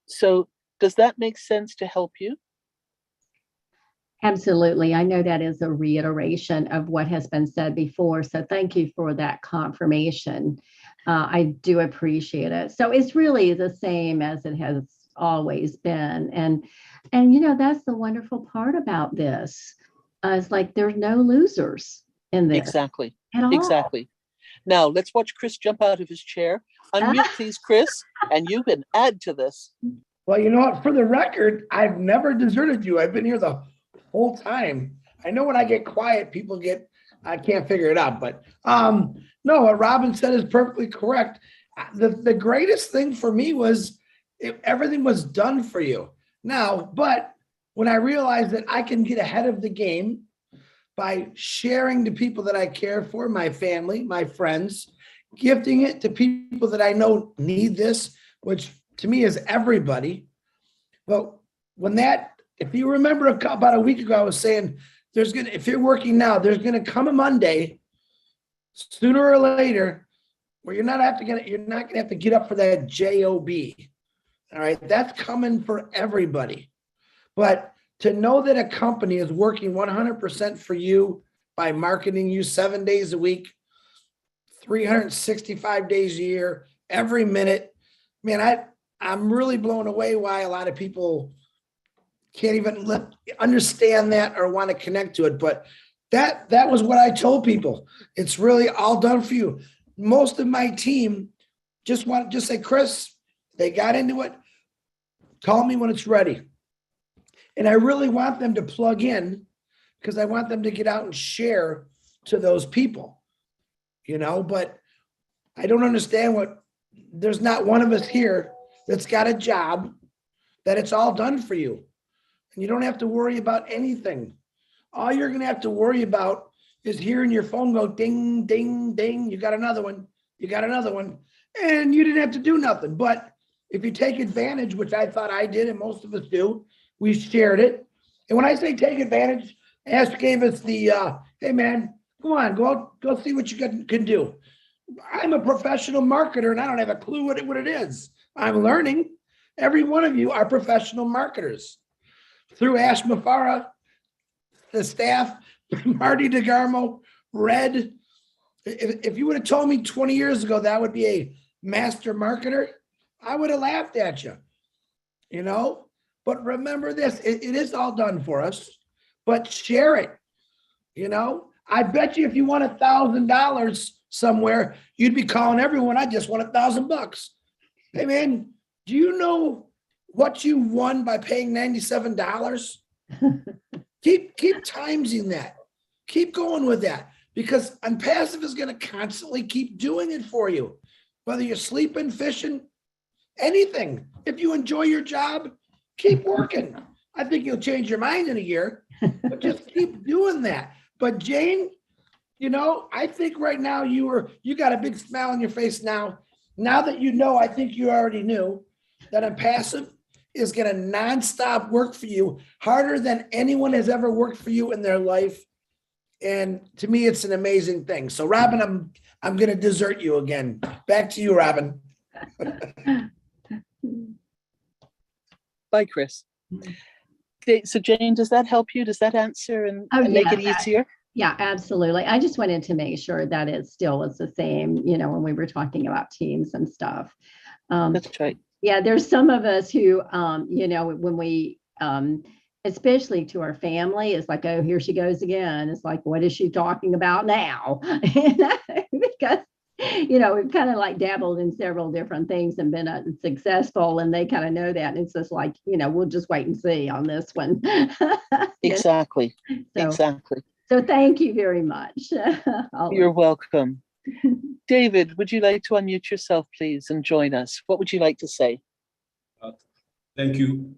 So does that make sense to help you? Absolutely. I know that is a reiteration of what has been said before. So thank you for that confirmation. I do appreciate it. So it's really the same as it has always been. And you know, that's the wonderful part about this. It's like there's no losers in this. Exactly. At all. Exactly. Now let's watch Chris jump out of his chair. Unmute, please, Chris, and you can add to this. Well, you know what? For the record, I've never deserted you. I've been here the whole time. I know when I get quiet, people I can't figure it out. But no, what Robin said is perfectly correct. The greatest thing for me was everything was done for you. Now, but when I realized that I can get ahead of the game by sharing to people that I care for, my family, my friends, gifting it to people that I know need this, which to me is everybody. But if you remember about a week ago, I was saying if you're working now, there's gonna come a Monday, sooner or later, where you're not gonna have to get up for that job. All right, that's coming for everybody. But to know that a company is working 100% for you by marketing you 7 days a week, 365 days a year, every minute, man, I'm really blown away why a lot of people can't even understand that or want to connect to it. But that was what I told people. It's really all done for you. Most of my team just say, Chris, they got into it. Call me when it's ready. And I really want them to plug in because I want them to get out and share to those people, you know, but I don't understand there's not one of us here that's got a job, that it's all done for you. And you don't have to worry about anything. All you're going to have to worry about is hearing your phone go ding, ding, ding. You got another one. You got another one. And you didn't have to do nothing. But if you take advantage, which I thought I did and most of us do, we shared it. And when I say take advantage, Ash gave us the, hey man, go on, go see what you can do. I'm a professional marketer and I don't have a clue what it is. I'm learning. Every one of you are professional marketers. Through Ash Mufara, the staff, Marty DeGarmo, Red. If you would have told me 20 years ago that I would be a master marketer, I would have laughed at you, you know? But remember this, it is all done for us, but share it, you know? I bet you if you won $1,000 somewhere, you'd be calling everyone, I just won $1,000. Hey man, do you know what you won by paying $97? Keep timesing that. Keep going with that, because Unpassive is going to constantly keep doing it for you. Whether you're sleeping, fishing, anything. If you enjoy your job, keep working. I think you'll change your mind in a year, but just keep doing that. But Jane, you know, I think right now you got a big smile on your face now. Now that you know, I think you already knew that Unpassive is going to nonstop work for you harder than anyone has ever worked for you in their life. And to me, it's an amazing thing. So Robin, I'm going to desert you again. Back to you, Robin. Bye, Chris. Okay, so Jane, does that help you? Does that answer and make it easier? Yeah, absolutely. I just wanted to make sure that it still was the same, you know, when we were talking about teams and stuff. That's right. Yeah, there's some of us who, you know, when we, especially to our family, it's like, oh, here she goes again. It's like, what is she talking about now? Because, you know, we've kind of like dabbled in several different things and been successful, and they kind of know that. And it's just like, you know, we'll just wait and see on this one. Exactly. Exactly. So thank you very much. You're welcome. David, would you like to unmute yourself, please, and join us? What would you like to say? Thank you,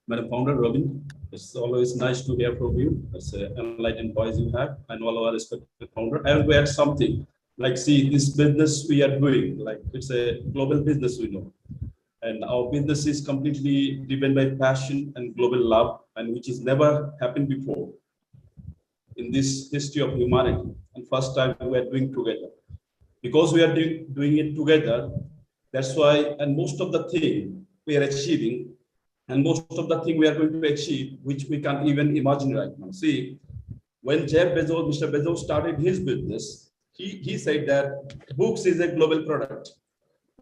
Madam Founder, Robin. It's always nice to hear from you. It's an enlightened voice you have, and all our respected founder. I will add something. Like, see, this business we are doing, like it's a global business, we know. And our business is completely driven by passion and global love, and which has never happened before in this history of humanity. And first time we are doing together. Because we are doing it together, that's why, and most of the thing we are achieving, and most of the thing we are going to achieve, which we can't even imagine right now. See, when Jeff Bezos, Mr. Bezos started his business, he said that books is a global product.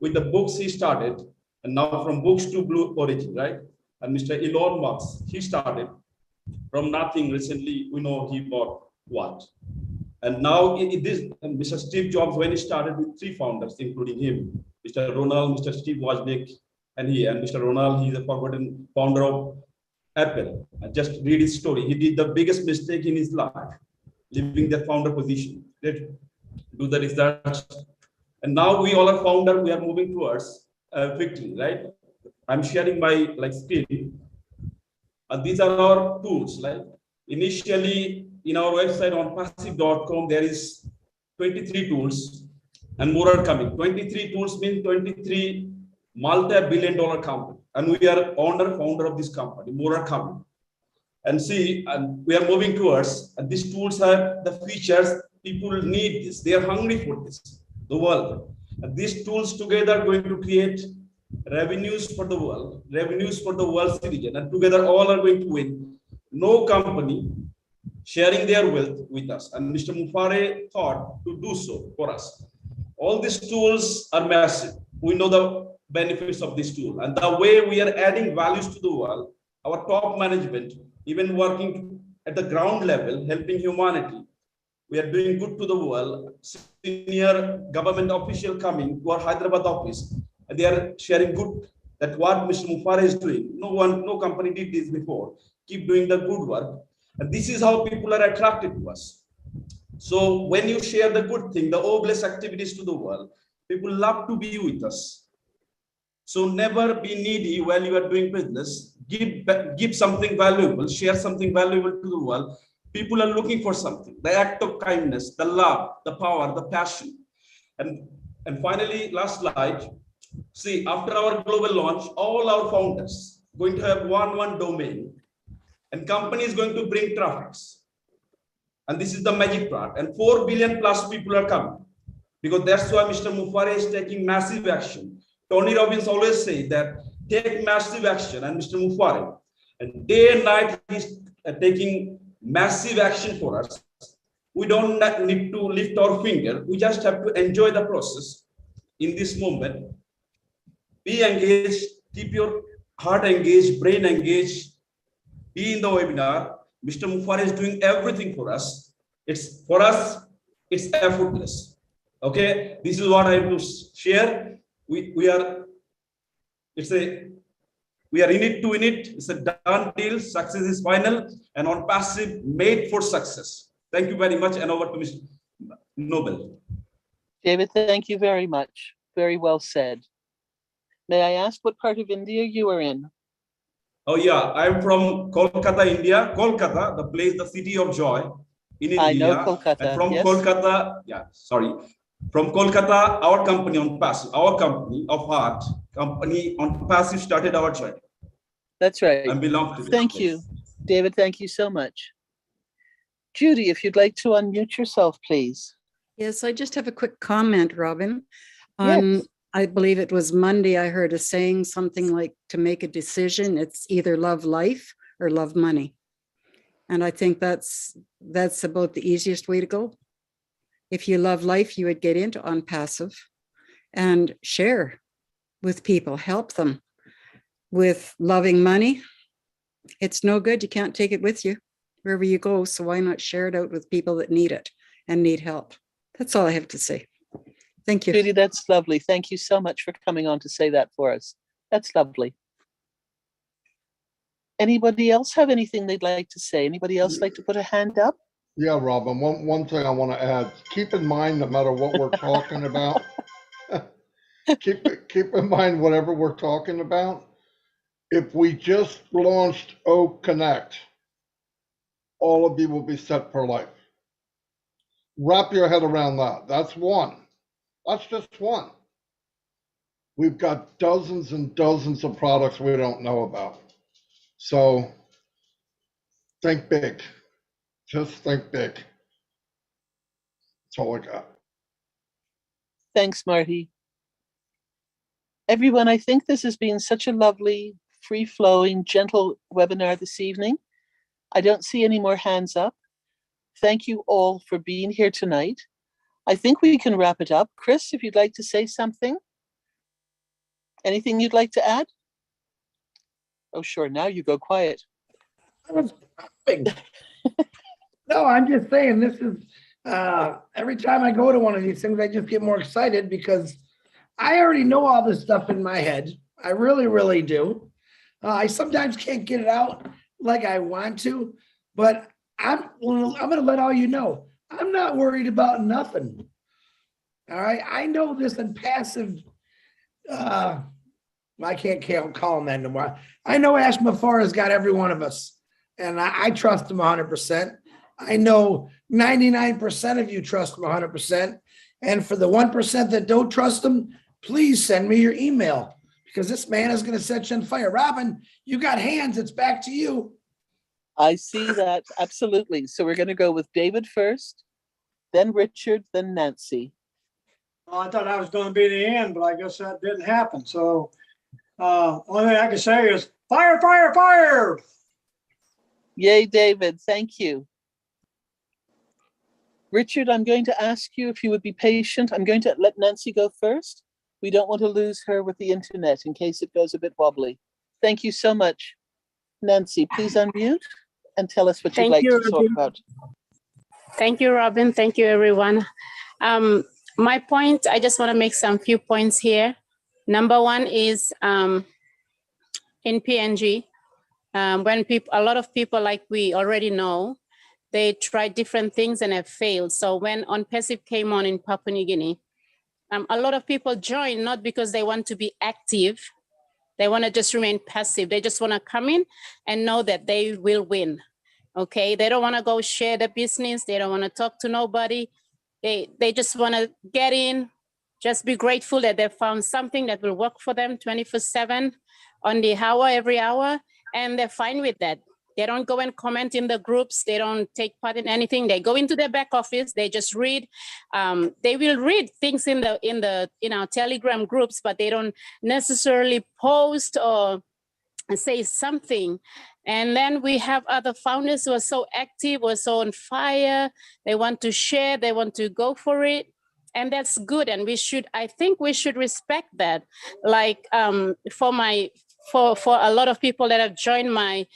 With the books he started, and now from books to Blue Origin, right? And Mr. Elon Musk, he started from nothing. Recently, we know he bought what? And now Mr. Steve Jobs, when he started with 3 founders, including him, Mr. Ronald, Mr. Steve Wozniak, and Mr. Ronald, he's a forgotten founder of Apple. I just read his story. He did the biggest mistake in his life, leaving that founder position. Let's do the research. And now we all are founder, we are moving towards victory, right? I'm sharing my screen. And these are our tools. Like initially in our website on passive.com, there is 23 tools and more are coming. 23 tools mean 23 multi-billion-dollar company. And we are founder of this company, more are coming. And see, and we are moving towards, and these tools have the features, people need this, they are hungry for this, the world. And these tools together are going to create revenues for the world, revenues for the world citizen, and together all are going to win. No company sharing their wealth with us. And Mr. Mufare thought to do so for us. All these tools are massive. We know the benefits of this tool. And the way we are adding values to the world, our top management, even working at the ground level, helping humanity. We are doing good to the world. Senior government official coming to our Hyderabad office, and they are sharing good that what Mr. Mufare is doing. No company did this before. Keep doing the good work. And this is how people are attracted to us. So when you share the good thing, the obvious activities to the world, people love to be with us. So never be needy while you are doing business. Give something valuable, share something valuable to the world. People are looking for something, the act of kindness, the love, the power, the passion. And finally, last slide. See, after our global launch, all our founders going to have one domain, and company is going to bring traffics. And this is the magic part. And 4 billion plus people are coming, because that's why Mr. Mufare is taking massive action. Tony Robbins always say that take massive action, and Mr. Mufare, and day and night he's taking massive action for us. We don't need to lift our finger. We just have to enjoy the process in this moment. Be engaged, keep your heart engaged, brain engaged, be in the webinar. Mr. Mufare is doing everything for us. For us, it's effortless. Okay, this is what I have to share. We are in it to win it. It's a done deal. Success is final, and on passive, made for success. Thank you very much, and over to Mr. Noble. David, thank you very much. Very well said. May I ask what part of India you are in? Oh yeah, I'm from Kolkata, India. Kolkata, the place, the city of joy in India. I know Kolkata. And from yes. Kolkata, from Kolkata, our company on passive, our company of heart, company on passive started our journey. That's right. I belong to this Thank place. you, David. Thank you so much. Judy, if you'd like to unmute yourself, please. Yes, I just have a quick comment, Robin. Yes. I believe it was Monday, I heard a saying something like, to make a decision, it's either love life or love money. And I think that's about the easiest way to go. If you love life, you would get into on passive and share with people, help them. With loving money, it's no good. You can't take it with you wherever you go. So why not share it out with people that need it and need help? That's all I have to say. Thank you. Judy, that's lovely. Thank you so much for coming on to say that for us. That's lovely. Anybody else have anything they'd like to say? Anybody else like to put a hand up? Yeah, Robin, one thing I want to add, keep in mind, no matter what we're talking about, keep in mind whatever we're talking about. If we just launched O Connect, all of you will be set for life. Wrap your head around that. That's one. That's just one. We've got dozens and dozens of products we don't know about. So think big. Just think big. That's all I got. Thanks, Marty. Everyone, I think this has been such a lovely, free-flowing, gentle webinar this evening. I don't see any more hands up. Thank you all for being here tonight. I think we can wrap it up. Chris, if you'd like to say something. Anything you'd like to add? Oh, sure. Now you go quiet. No, I'm just saying this is, every time I go to one of these things, I just get more excited because I already know all this stuff in my head. I really, really do. I sometimes can't get it out like I want to, but I'm going to let all you know, I'm not worried about nothing. All right. I know this in passive, I can't call him that no more. I know Ash Mafar has got every one of us, and I trust him 100%. I know 99% of you trust him 100%. And for the 1% that don't trust him, please send me your email, because this man is going to set you on fire. Robin, you got hands. It's back to you. I see that. Absolutely. So we're going to go with David first, then Richard, then Nancy. Well, I thought that was going to be the end, but I guess that didn't happen. So only thing I can say is fire, fire, fire. Yay, David. Thank you. Richard, I'm going to ask you if you would be patient. I'm going to let Nancy go first. We don't want to lose her with the internet in case it goes a bit wobbly. Thank you so much. Nancy, please unmute and tell us what you'd like to talk about. Thank you, Robin. Thank you, everyone. My point, I just want to make some few points here. Number one is in PNG, when a lot of people, like we already know, they tried different things and have failed. So when On Passive came on in Papua New Guinea, a lot of people join not because they want to be active. They want to just remain passive. They just want to come in and know that they will win. Okay, they don't want to go share the business. They don't want to talk to nobody. They just want to get in, just be grateful that they found something that will work for them 24/7 on the hour, every hour, and they're fine with that. They don't go and comment in the groups. They don't take part in anything. They go into their back office. They just read. They will read things in our Telegram groups, but they don't necessarily post or say something. And then we have other founders who are so active, who are so on fire. They want to share. They want to go for it. And that's good. And I think we should respect that. Like for a lot of people that have joined my,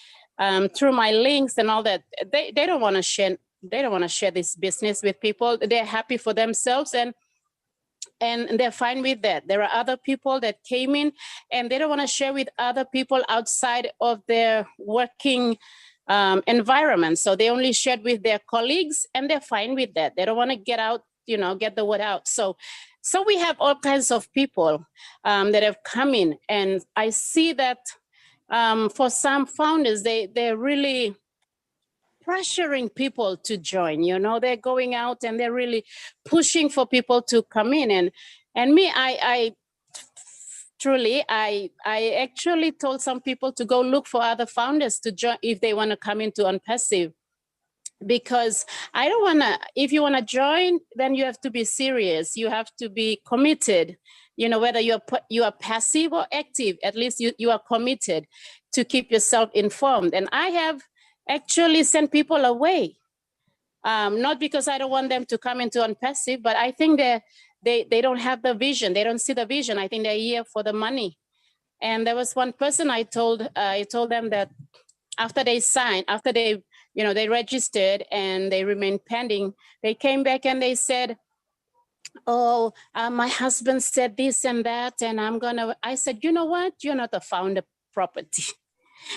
through my links and all that, they don't want to share. They don't want to share this business with people. They're happy for themselves and they're fine with that. There are other people that came in and they don't want to share with other people outside of their working environment. So they only shared with their colleagues and they're fine with that. They don't want to get out, get the word out. So we have all kinds of people that have come in, and I see that for some founders, they're really pressuring people to join. They're going out and they're really pushing for people to come in. And me, I actually told some people to go look for other founders to join if they want to come into OnPassive. Because I don't want to, if you want to join, then you have to be serious. You have to be committed, whether you are passive or active, at least you are committed to keep yourself informed. And I have actually sent people away, not because I don't want them to come into OnPassive, but I think they don't have the vision. They don't see the vision. I think they're here for the money. And there was one person I told them that after they signed, after they registered and they remained pending, they came back and they said, oh, my husband said this and that, and I said, you know what? You're not a founder property.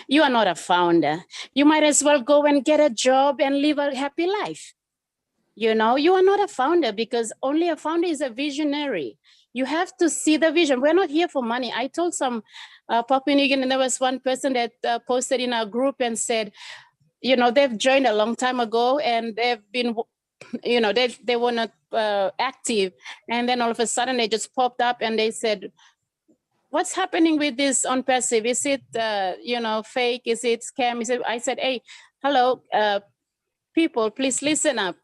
You are not a founder. You might as well go and get a job and live a happy life. You are not a founder, because only a founder is a visionary. You have to see the vision. We're not here for money. I told some Papua New Guinea, and there was one person that posted in our group and said, they've joined a long time ago and they've been, they were not active. And then all of a sudden they just popped up and they said, what's happening with this OnPassive? Is it, fake? Is it scam? I said, hey, hello, people, please listen up.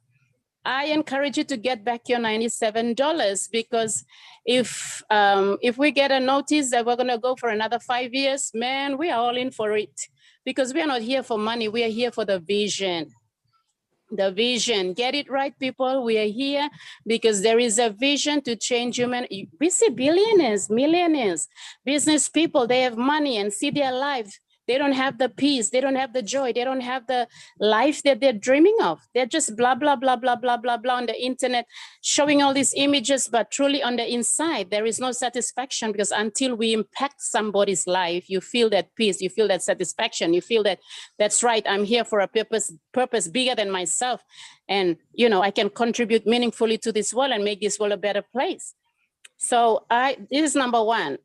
I encourage you to get back your $97, because if we get a notice that we're going to go for another 5 years, man, we are all in for it, because we are not here for money. We are here for the vision. The vision. Get it right, people. We are here because there is a vision to change human. We see billionaires, millionaires, business people. They have money and see their life. They don't have the peace. They don't have the joy. They don't have the life that they're dreaming of. They're just blah, blah, blah, blah, blah, blah, blah on the internet, showing all these images, but truly on the inside, there is no satisfaction, because until we impact somebody's life, you feel that peace, you feel that satisfaction, you feel that that's right, I'm here for a purpose bigger than myself. And, I can contribute meaningfully to this world and make this world a better place. So this is number one.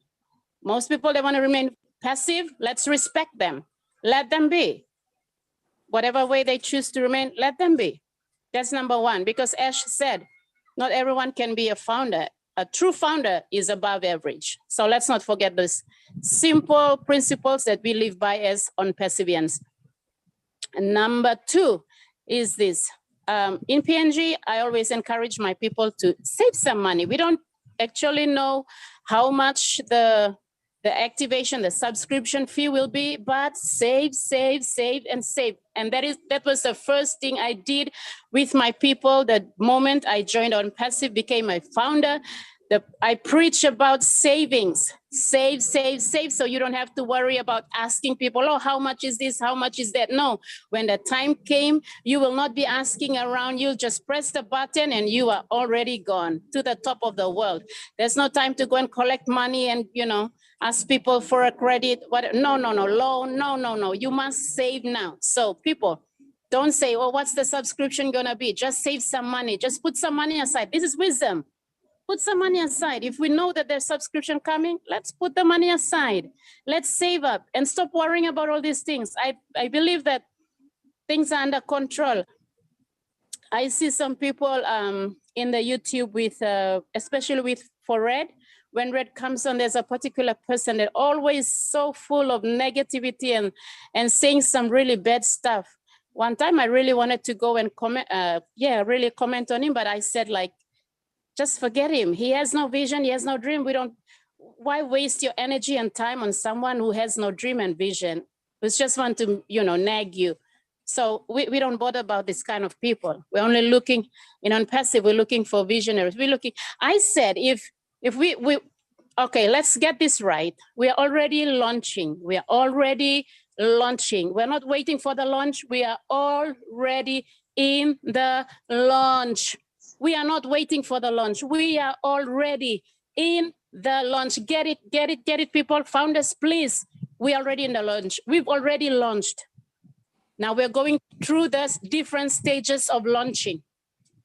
Most people, they want to remain passive. Let's respect them. Let them be. Whatever way they choose to remain, let them be. That's number one, because Ash said, not everyone can be a founder. A true founder is above average. So let's not forget those simple principles that we live by as OnPassivians. And number two is this. In PNG, I always encourage my people to save some money. We don't actually know how much the activation, the subscription fee will be, but save, save, save, and save. And that was the first thing I did with my people. The moment I joined OnPassive, became a founder, I preach about savings. Save, save, save, so you don't have to worry about asking people, oh, how much is this? How much is that? No, when the time came, you will not be asking around. You'll just press the button and you are already gone to the top of the world. There's no time to go and collect money and, ask people for a credit. No, loan, no. You must save now. So people, don't say, oh, what's the subscription gonna be? Just save some money. Just put some money aside. This is wisdom. Put some money aside. If we know that there's subscription coming, let's put the money aside. Let's save up and stop worrying about all these things. I believe that things are under control. I see some people in the YouTube with, especially with for Red. When Red comes on, there's a particular person that always so full of negativity and saying some really bad stuff. One time I really wanted to go and comment, really comment on him, but I said like, just forget him. He has no vision, he has no dream. Why waste your energy and time on someone who has no dream and vision, who's just want to, nag you? So we don't bother about this kind of people. We're only looking, on passive, we're looking for visionaries. I said, if we okay, let's get this right. We are already launching. We're not waiting for the launch. We are already in the launch. We are not waiting for the launch. We are already in the launch. Get it, people. Founders, please. We're already in the launch. We've already launched. Now we're going through the different stages of launching,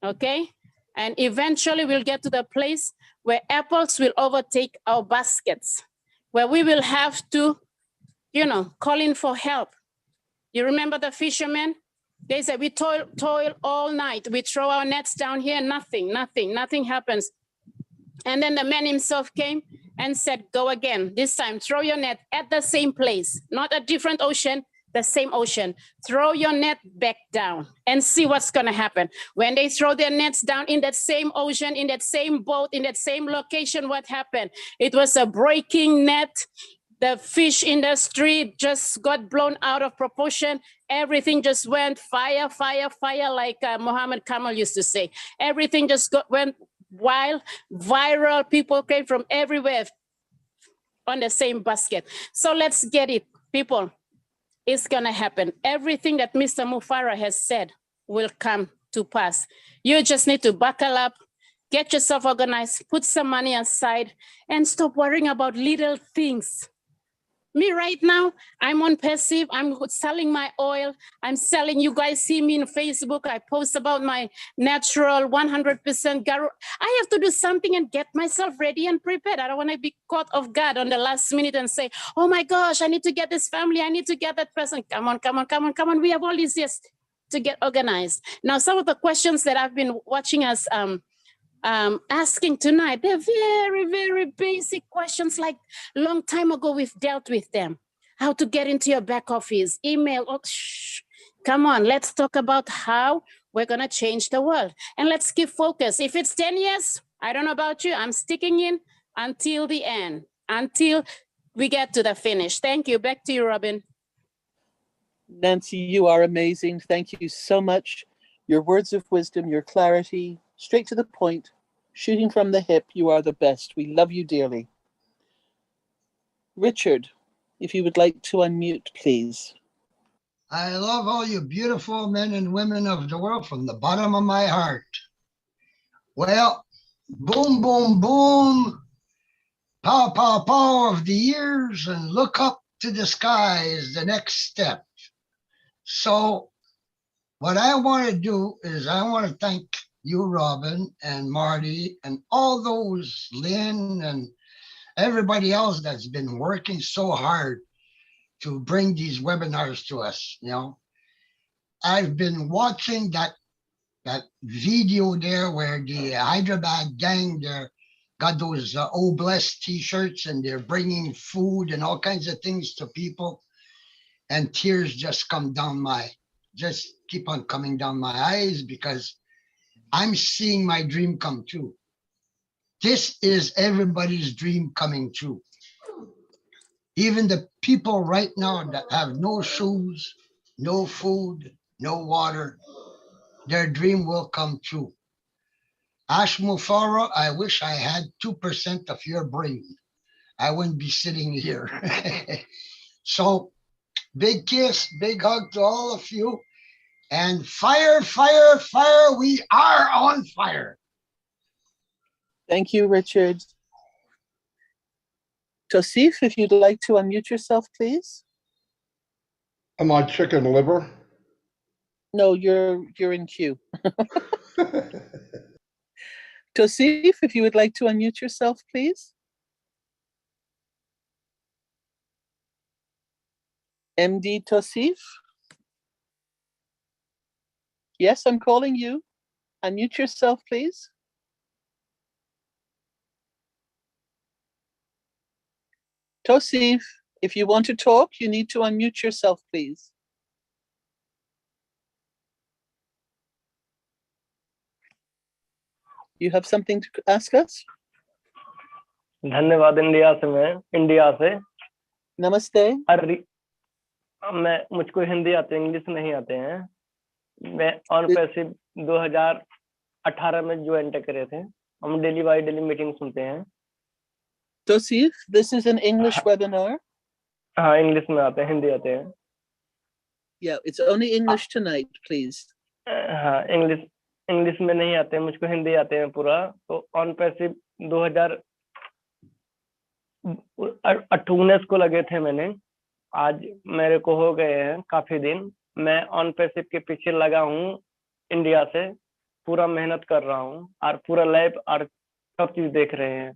okay? And eventually we'll get to the place where apples will overtake our baskets, where we will have to, call in for help. You remember the fishermen? They said, we toil all night. We throw our nets down here, nothing happens. And then the man himself came and said, go again. This time, throw your net at the same place, not a different ocean, the same ocean. Throw your net back down and see what's gonna happen. When they throw their nets down in that same ocean, in that same boat, in that same location, what happened? It was a breaking net. The fish industry just got blown out of proportion. Everything just went fire, fire, fire, like Muhammad Kamal used to say. Everything just went wild, viral. People came from everywhere on the same basket. So let's get it, people. It's gonna happen. Everything that Mr. Mufara has said will come to pass. You just need to buckle up, get yourself organized, put some money aside, and stop worrying about little things. Me right now, I'm on passive. I'm selling my oil. I'm selling, you guys see me on Facebook. I post about my natural 100% garu. I have to do something and get myself ready and prepared. I don't want to be caught off guard on the last minute and say, oh my gosh, I need to get this family. I need to get that person. Come on. We have all these years to get organized. Now, some of the questions that I've been watching us asking tonight, they're very, very basic questions, like long time ago we've dealt with them. How to get into your back office, email. Oh, come on, let's talk about how we're gonna change the world. And let's keep focus. If it's 10 years, I don't know about you, I'm sticking in until the end, until we get to the finish. Thank you. Back to you, Robin. Nancy, you are amazing. Thank you so much. Your words of wisdom, your clarity, straight to the point, shooting from the hip. You are the best. We love you dearly. Richard, if you would like to unmute, please. I love all you beautiful men and women of the world from the bottom of my heart. Well, boom, boom, boom, pow, pow, pow of the ears, and look up to the sky is the next step. So what I want to do is I want to thank you, Robin, and Marty, and all those, Lynn, and everybody else that's been working so hard to bring these webinars to us. I've been watching that video there where the Hyderabad gang, they're got those Oh Blessed t-shirts, and they're bringing food and all kinds of things to people, and tears just keep on coming down my eyes, because I'm seeing my dream come true. This is everybody's dream coming true. Even the people right now that have no shoes, no food, no water, their dream will come true. Ash Mufara, I wish I had 2% of your brain. I wouldn't be sitting here. So big kiss, big hug to all of you. And fire, fire, fire, we are on fire. Thank you, Richard. Tosif, if you'd like to unmute yourself, please. Am I chicken liver? No, you're in queue. Tosif, if you would like to unmute yourself, please. MD Tosif. Yes, I'm calling you. Unmute yourself, please. Tosif, if you want to talk, you need to unmute yourself, please. You have something to ask us? धन्यवाद India से नमस्ते। मैं मुझको हिंदी आते हैं, English नहीं आते हैं। मैं ऑन पैसिव 2018 में ज्वाइन करे थे। हम डेली बाय डेली मीटिंग सुनते हैं। Tosif, this is an English webinar. हाँ, इंग्लिश में आते हैं, हिंदी आते हैं। Yeah, it's only English tonight, please. हाँ, इंग्लिश में नहीं आते हैं, मुझको हिंदी आते हैं पूरा। तो ऑन पैसिव 2018 को लगे थे मैंने। आज मेरे को हो गए हैं काफी दिन। मैं ऑन पैसिव के पीछे लगा हूँ इंडिया से, पूरा मेहनत कर रहा हूँ और पूरा लैब और सब चीज देख रहे हैं।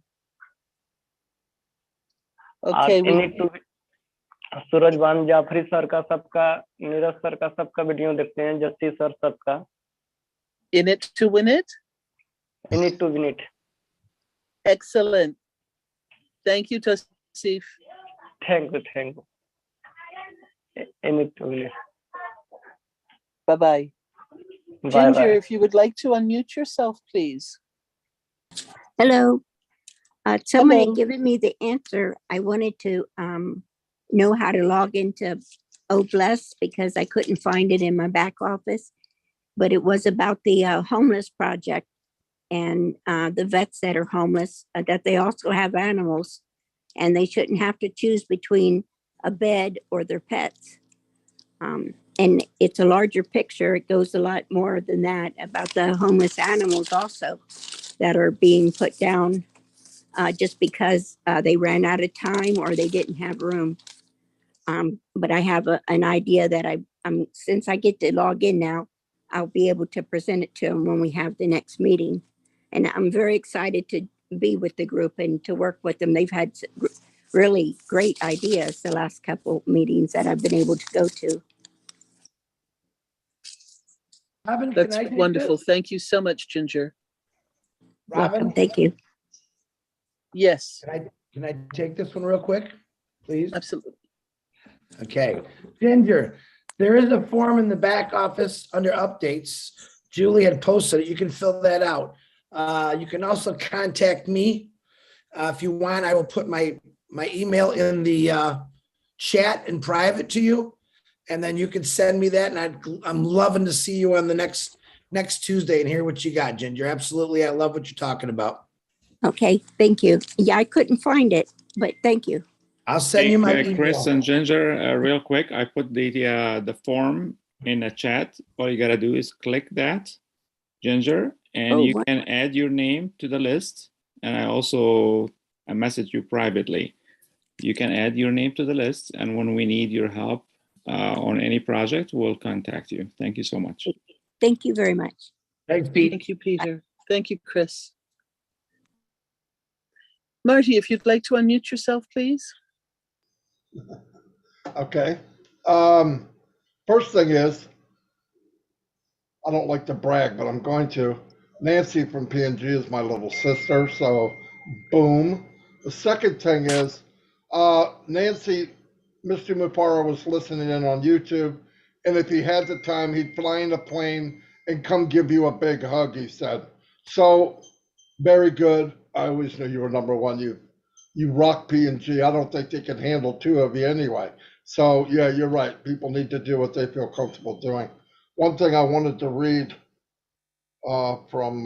सूरजवान जाफरी सर का, सबका, नीरज सर का, सबका वीडियो देखते हैं, जस्टिस सर सबका। In it to win it? In it to win it. Excellent. Thank you, Tosif. Thank you. In it to win it. Bye-bye. Ginger, if you would like to unmute yourself, please. Hello. Someone Hello. had given me the answer. I wanted to know how to log into Obless because I couldn't find it in my back office. But it was about the homeless project and the vets that are homeless, that they also have animals and they shouldn't have to choose between a bed or their pets. And it's a larger picture. It goes a lot more than that about the homeless animals also that are being put down just because they ran out of time or they didn't have room. But I have an idea that since I get to log in now, I'll be able to present it to them when we have the next meeting. And I'm very excited to be with the group and to work with them. They've had really great ideas the last couple meetings that I've been able to go to. Robin, That's can I take wonderful. this? Thank you so much, Ginger. Robin, Welcome. Thank you. Yes. Can I take this one real quick, please? Absolutely. Okay, Ginger, there is a form in the back office under updates. Julie had posted it. You can fill that out. You can also contact me if you want. I will put my email in the chat in private to you, and then you can send me that. And I'm loving to see you on the next Tuesday and hear what you got, Ginger. Absolutely, I love what you're talking about. Okay, thank you. Yeah, I couldn't find it, but thank you. I'll send you my email. Chris and Ginger, real quick, I put the form in the chat. All you gotta do is click that, Ginger, and you can add your name to the list. And I message you privately. You can add your name to the list, and when we need your help on any project, we'll contact you. Thank you so much. Thank you very much. Thanks, Pete. Thank you, Peter. Thank you, Chris. Marty, if you'd like to unmute yourself, please. Okay. First thing is, I don't like to brag, but I'm going to. Nancy from P&G is my little sister, so boom. The second thing is, Nancy, Mr. Mufara was listening in on YouTube, and if he had the time, he'd fly in a plane and come give you a big hug, he said. So, very good. I always knew you were number one. You rock P&G. I don't think they can handle two of you anyway. So, yeah, you're right. People need to do what they feel comfortable doing. One thing I wanted to read from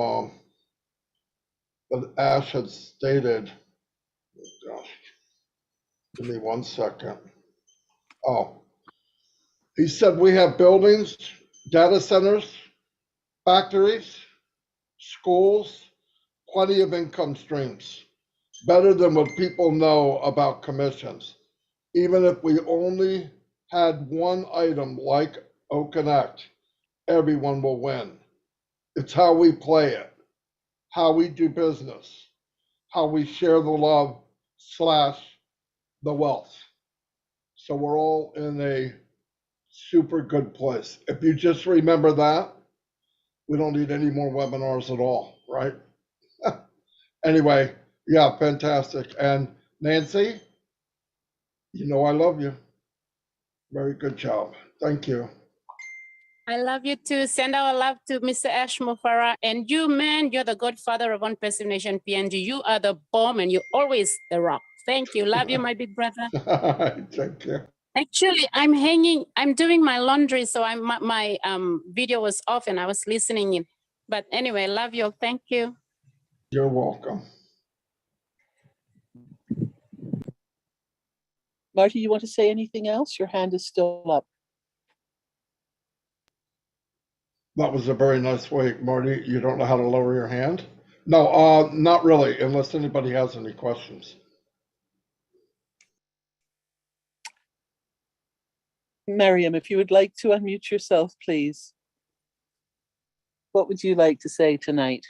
what Ash had stated. Oh, gosh. Give me 1 second. Oh. He said we have buildings, data centers, factories, schools, plenty of income streams. Better than what people know about commissions. Even if we only had one item like OConnect, everyone will win. It's how we play it. how we do business, how we share the love slash the wealth. So we're all in a super good place. If you just remember that, we don't need any more webinars at all, right? Anyway, yeah, fantastic. And Nancy, you know I love you. Very good job. Thank you. I love you too. Send our love to Mr. Ash Mufara. And you, man, you're the godfather of One Passive Nation PNG. You are the bomb and you're always the rock. Thank you. Love you, my big brother. Thank you. Actually, I'm doing my laundry, so my video was off and I was listening in. But anyway, love you. Thank you. You're welcome. Marty, you want to say anything else? Your hand is still up. That was a very nice way, Marty. You don't know how to lower your hand? No, not really, unless anybody has any questions. Miriam, if you would like to unmute yourself, please. What would you like to say tonight?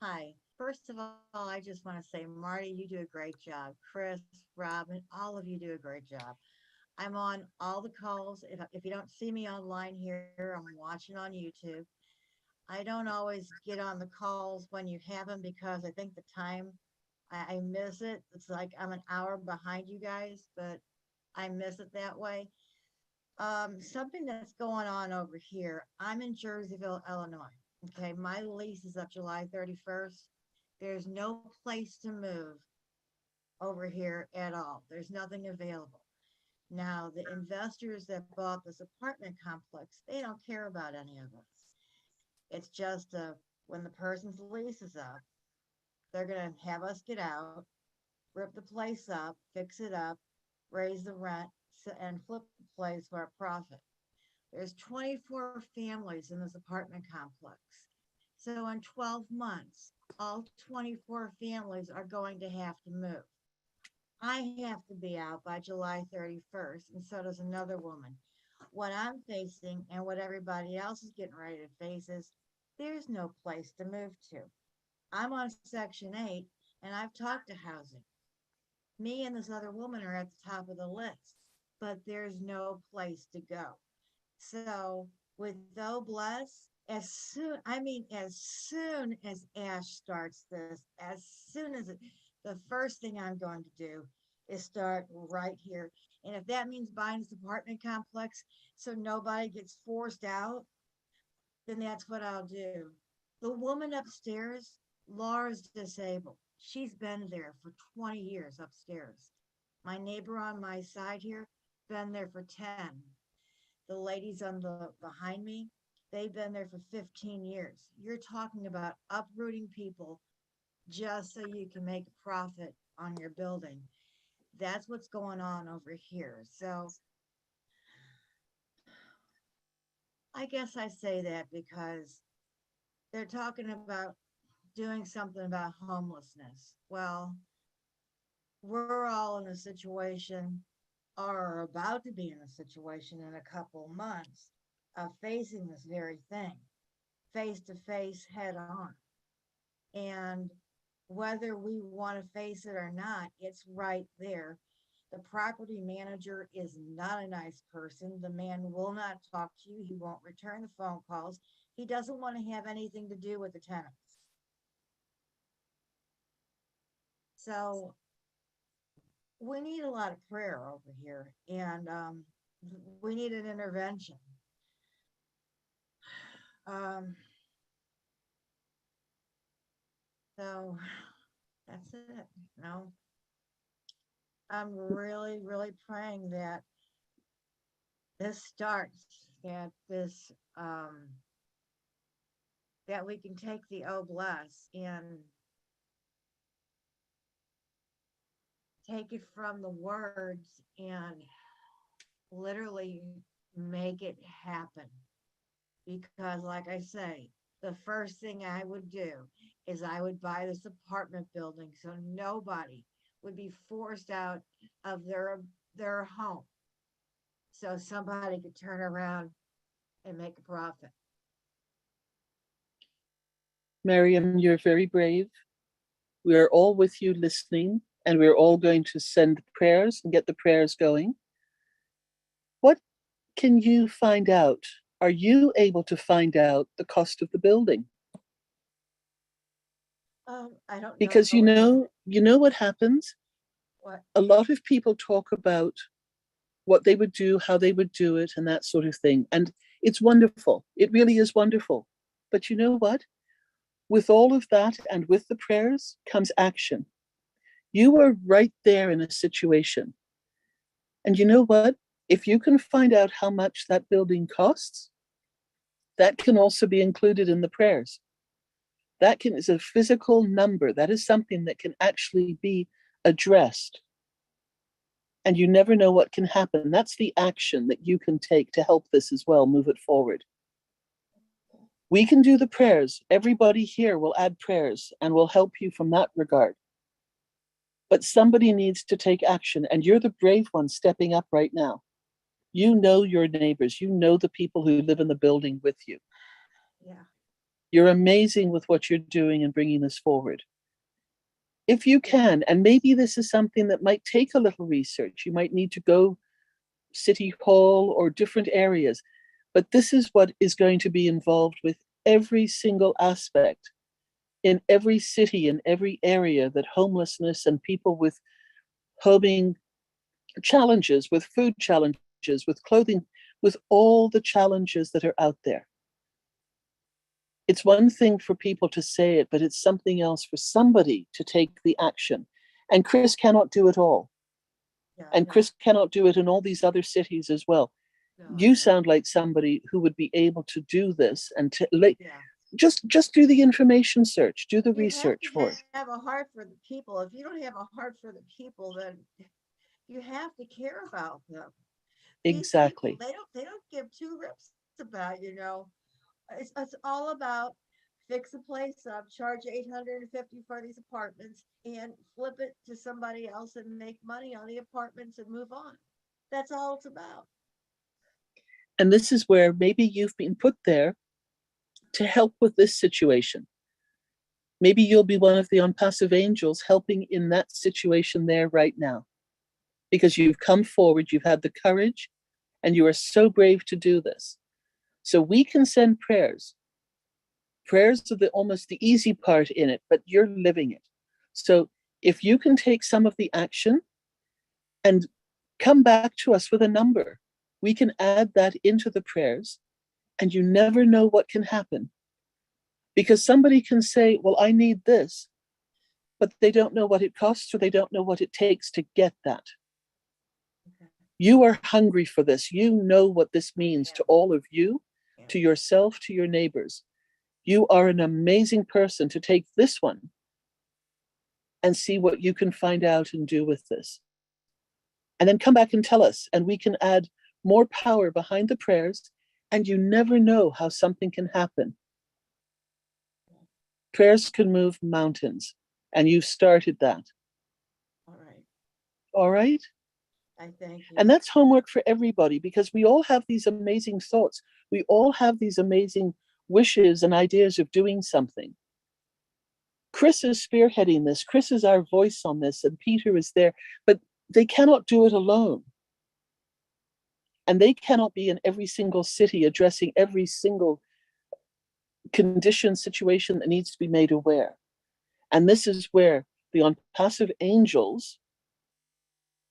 Hi. First of all, I just want to say, Marty, you do a great job. Chris, Robin, all of you do a great job. I'm on all the calls. If you don't see me online here, I'm watching on YouTube. I don't always get on the calls when you have them because I think the time, I miss it. It's like I'm an hour behind you guys, but I miss it that way. Something that's going on over here. I'm in Jerseyville, Illinois. Okay, my lease is up July 31st. There's no place to move over here at all. There's nothing available. Now, the investors that bought this apartment complex, they don't care about any of us. It's just when the person's lease is up, they're going to have us get out, rip the place up, fix it up, raise the rent, and flip the place for a profit. There's 24 families in this apartment complex. So in 12 months, all 24 families are going to have to move. I have to be out by July 31st, and so does another woman. What I'm facing and what everybody else is getting ready to face is there's no place to move to. I'm on Section 8, and I've talked to housing. Me and this other woman are at the top of the list, but there's no place to go. So with Oh Bless, as soon as Ash starts this, as soon as the first thing I'm going to do is start right here. And if that means buying this apartment complex so nobody gets forced out, then that's what I'll do. The woman upstairs, Laura's disabled. She's been there for 20 years upstairs. My neighbor on my side here, been there for 10. The ladies on the behind me, they've been there for 15 years. You're talking about uprooting people just so you can make a profit on your building. That's what's going on over here. So I guess I say that because they're talking about doing something about homelessness. Well, we're all in a situation or are about to be in a situation in a couple months of facing this very thing, face to face, head on. And whether we want to face it or not, it's right there. The property manager is not a nice person. The man will not talk to you. He won't return the phone calls. He doesn't want to have anything to do with the tenants. So we need a lot of prayer over here, and we need an intervention. So that's it. No, I'm really, really praying that this starts, that this, that we can take the Oh Bless and take it from the words and literally make it happen. Because like I say, the first thing I would do is I would buy this apartment building so nobody would be forced out of their home. So somebody could turn around and make a profit. Miriam, you're very brave. We are all with you listening, and we're all going to send prayers and get the prayers going. What can you find out? Are you able to find out the cost of the building? I don't know. Because you know what happens? What? A lot of people talk about what they would do, how they would do it, and that sort of thing. And it's wonderful. It really is wonderful. But you know what? With all of that and with the prayers comes action. You are right there in a situation. And you know what? If you can find out how much that building costs, that can also be included in the prayers. That is a physical number. That is something that can actually be addressed. And you never know what can happen. That's the action that you can take to help this as well, move it forward. We can do the prayers. Everybody here will add prayers and will help you from that regard. But somebody needs to take action, and you're the brave one stepping up right now. You know your neighbors. You know the people who live in the building with you. Yeah. You're amazing with what you're doing and bringing this forward. If you can, and maybe this is something that might take a little research, you might need to go City Hall or different areas, but this is what is going to be involved with every single aspect in every city, in every area, that homelessness and people with homing challenges, with food challenges, with clothing, with all the challenges that are out there. It's one thing for people to say it, but it's something else for somebody to take the action. And Chris cannot do it all. And Chris cannot do it in all these other cities as well. You sound like somebody who would be able to do this and to just do the information search, do the research for it. Have a heart for the people. If you don't have a heart for the people, then you have to care about them. Exactly. They don't give two rips about, it's all about fix a place up, charge $850 for these apartments, and flip it to somebody else and make money on the apartments and move on. That's all it's about. And this is where maybe you've been put there to help with this situation. Maybe you'll be one of the unpassive angels helping in that situation there right now. Because you've come forward, you've had the courage, and you are so brave to do this. So we can send prayers. Prayers are almost the easy part in it, but you're living it. So if you can take some of the action and come back to us with a number, we can add that into the prayers, and you never know what can happen. Because somebody can say, well, I need this, but they don't know what it costs, or they don't know what it takes to get that. You are hungry for this. You know what this means to all of you, to yourself, to your neighbors. You are an amazing person to take this one and see what you can find out and do with this. And then come back and tell us, and we can add more power behind the prayers, and you never know how something can happen. Prayers can move mountains, and you started that. All right. All right? I thank you. And that's homework for everybody, because we all have these amazing thoughts. We all have these amazing wishes and ideas of doing something. Chris is spearheading this. Chris is our voice on this, and Peter is there, but they cannot do it alone. And they cannot be in every single city addressing every single condition, situation that needs to be made aware. And this is where the unpassive angels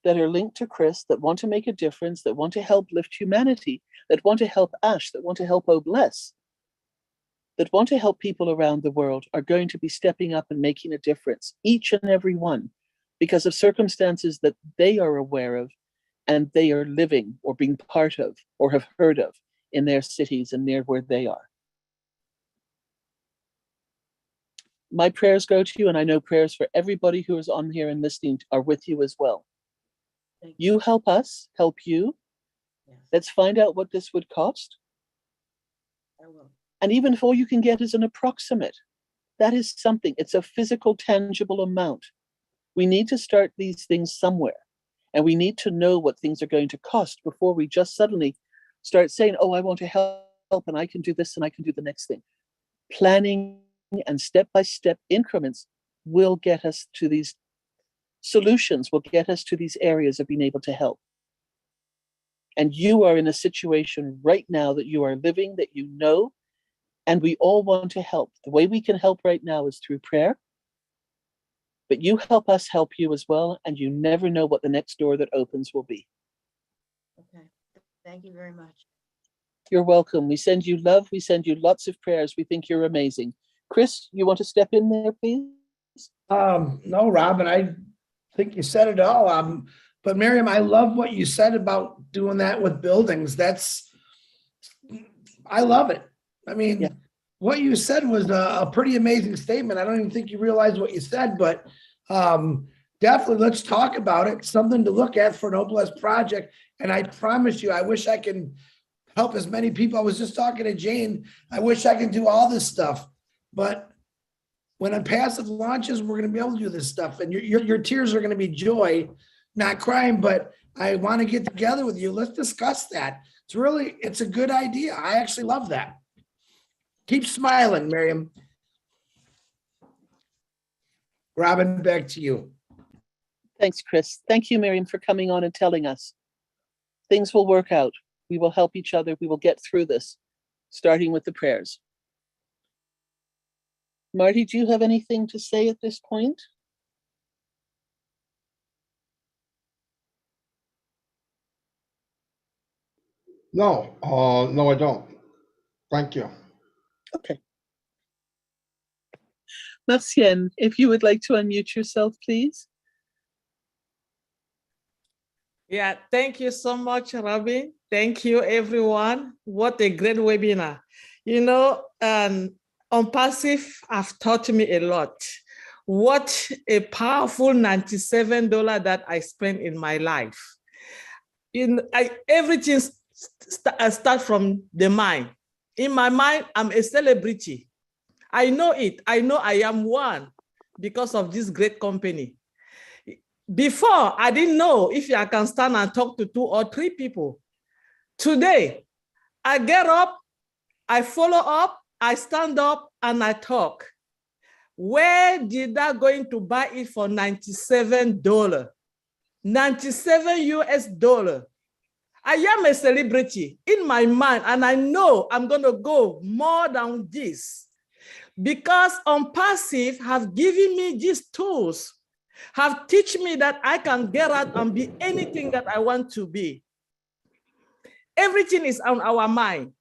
that are linked to Chris, that want to make a difference, that want to help lift humanity, that want to help Ash, that want to help Obless, that want to help people around the world, are going to be stepping up and making a difference, each and every one, because of circumstances that they are aware of and they are living or being part of or have heard of in their cities and near where they are. My prayers go to you, and I know prayers for everybody who is on here and listening are with you as well. You help us, help you. Yes. Let's find out what this would cost. I will. And even if all you can get is an approximate, that is something. It's a physical, tangible amount. We need to start these things somewhere. And we need to know what things are going to cost before we just suddenly start saying, oh, I want to help, and I can do this, and I can do the next thing. Planning and step-by-step increments will get us to these solutions, will get us to these areas of being able to help. And you are in a situation right now that you are living, that you know, and we all want to help. The way we can help right now is through prayer, but you help us help you as well, and you never know what the next door that opens will be. Okay, thank you very much. You're welcome. We send you love. We send you lots of prayers. We think you're amazing. Chris, you want to step in there, please? No, Robin, I think you said it all. But Miriam, I love what you said about doing that with buildings. I love it. I mean, what you said was a pretty amazing statement. I don't even think you realize what you said, but definitely let's talk about it. Something to look at for an Oblast project. And I promise you, I wish I can help as many people. I was just talking to Jane. I wish I could do all this stuff, but when on passive launches, we're going to be able to do this stuff, and your tears are going to be joy, not crying. But I want to get together with you. Let's discuss that. It's a good idea. I actually love that. Keep smiling, Miriam. Robin, back to you. Thanks, Chris. Thank you, Miriam, for coming on and telling us. Things will work out. We will help each other. We will get through this, starting with the prayers. Marty, do you have anything to say at this point? No, no, I don't. Thank you. Okay. Marcienne, if you would like to unmute yourself, please. Yeah, thank you so much, Robin. Thank you, everyone. What a great webinar. You know, on passive have taught me a lot. What a powerful $97 that I spent in my life. Everything starts from the mind. In my mind, I'm a celebrity. I know it. I know I am one because of this great company. Before, I didn't know if I can stand and talk to 2 or 3 people. Today, I get up, I follow up, I stand up, and I talk. Where did I going to buy it for $97? 97 US dollar. I am a celebrity in my mind, and I know I'm going to go more than this because on passive have given me these tools, have teach me that I can get out and be anything that I want to be. Everything is on our mind.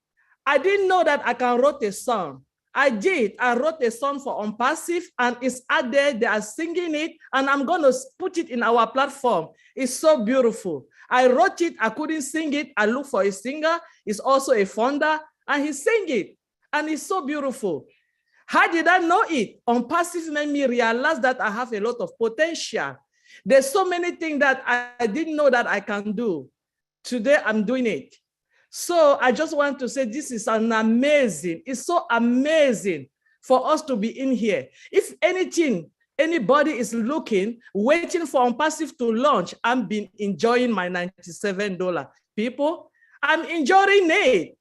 I didn't know that I can write a song. I did. I wrote a song for On Passive, and it's out there. They are singing it, and I'm going to put it in our platform. It's so beautiful. I wrote it. I couldn't sing it. I looked for a singer. He's also a founder, and he sang it, and it's so beautiful. How did I know it? On Passive made me realize that I have a lot of potential. There's so many things that I didn't know that I can do. Today, I'm doing it. So I just want to say this is an amazing, it's so amazing for us to be in here. If anybody is looking, waiting for On Passive to launch, I've been enjoying my $97. People, I'm enjoying it.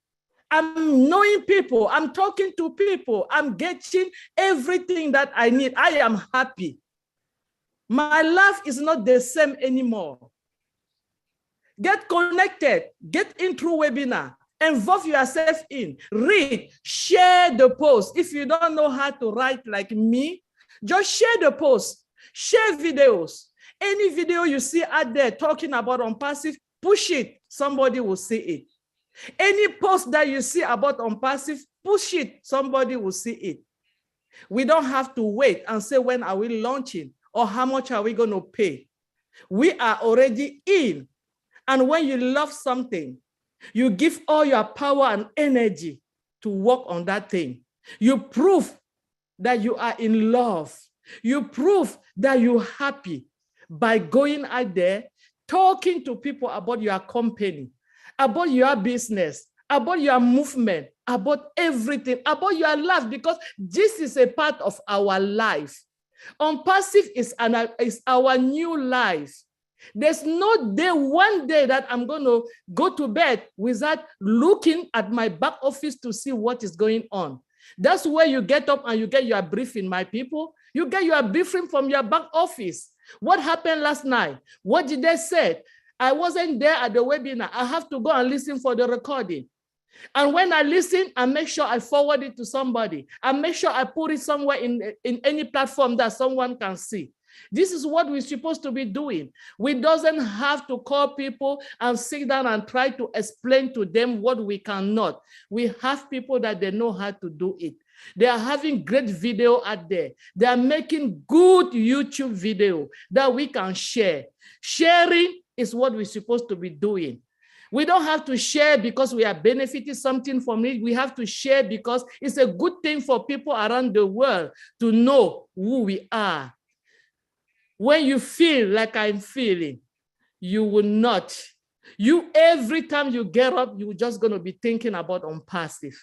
I'm knowing people, I'm talking to people, I'm getting everything that I need. I am happy. My life is not the same anymore. Get connected, get into webinar, involve yourself in, read, share the post. If you don't know how to write like me, just share the post, share videos. Any video you see out there talking about On Passive, push it, somebody will see it. Any post that you see about On Passive, push it, somebody will see it. We don't have to wait and say, when are we launching or how much are we going to pay? We are already in. And when you love something, you give all your power and energy to work on that thing. You prove that you are in love. You prove that you're happy by going out there, talking to people about your company, about your business, about your movement, about everything, about your life, because this is a part of our life. On Passive is our new life. There's no day, one day that I'm going to go to bed without looking at my back office to see what is going on. That's where you get up and you get your briefing, my people. You get your briefing from your back office. What happened last night? What did they say? I wasn't there at the webinar. I have to go and listen for the recording. And when I listen, I make sure I forward it to somebody. I make sure I put it somewhere in any platform that someone can see. This is what we're supposed to be doing. We doesn't have to call people and sit down and try to explain to them what we cannot. We have people that they know how to do it. They are having great video out there. They are making good YouTube video that we can share. Sharing is what we're supposed to be doing. We don't have to share because we are benefiting something from it. We have to share because it's a good thing for people around the world to know who we are. When you feel like I'm feeling, you will not. Every time you get up, you're just going to be thinking about unpassive.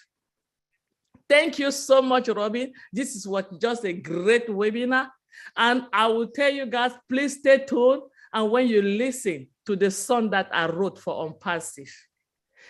Thank you so much, Robin. This is just a great webinar. And I will tell you guys, please stay tuned. And when you listen to the song that I wrote for unpassive,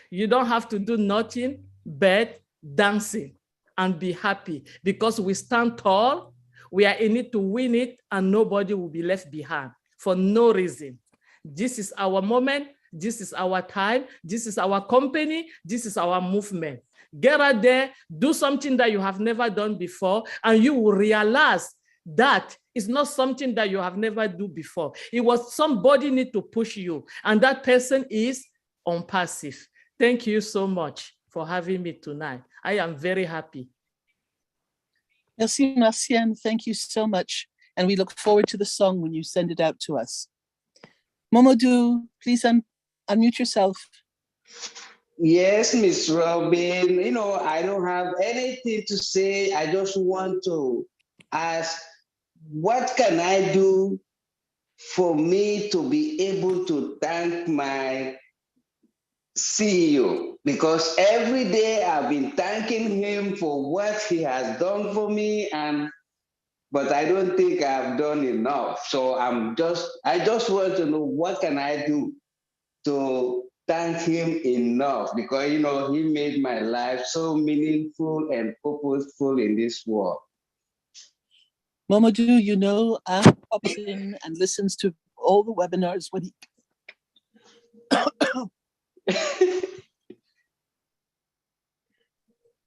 you don't have to do nothing but dancing and be happy because we stand tall. We are in it to win it, and nobody will be left behind for no reason. This is our moment. This is our time. This is our company. This is our movement. Get out there, do something that you have never done before, and you will realize that it's not something that you have never done before. It was somebody need to push you, and that person is unpassive. Thank you so much for having me tonight. I am very happy. Merci, Marcienne. Thank you so much. And we look forward to the song when you send it out to us. Momodou, please unmute yourself. Yes, Miss Robin. I don't have anything to say. I just want to ask, what can I do for me to be able to thank my CEO? Because every day I've been thanking him for what he has done for me, but I don't think I've done enough. So I just want to know, what can I do to thank him enough? Because he made my life so meaningful and purposeful in this world. Momodou, Ash pops in and listens to all the webinars when he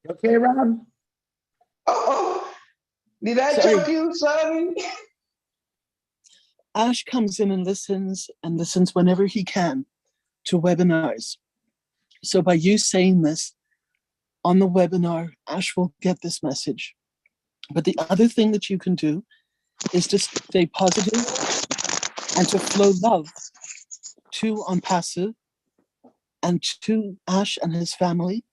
Okay, Rob? Oh, did I choke you? Sorry. Ash comes in and listens whenever he can to webinars. So by you saying this on the webinar, Ash will get this message. But the other thing that you can do is to stay positive and to flow love to Unpassive and to Ash and his family,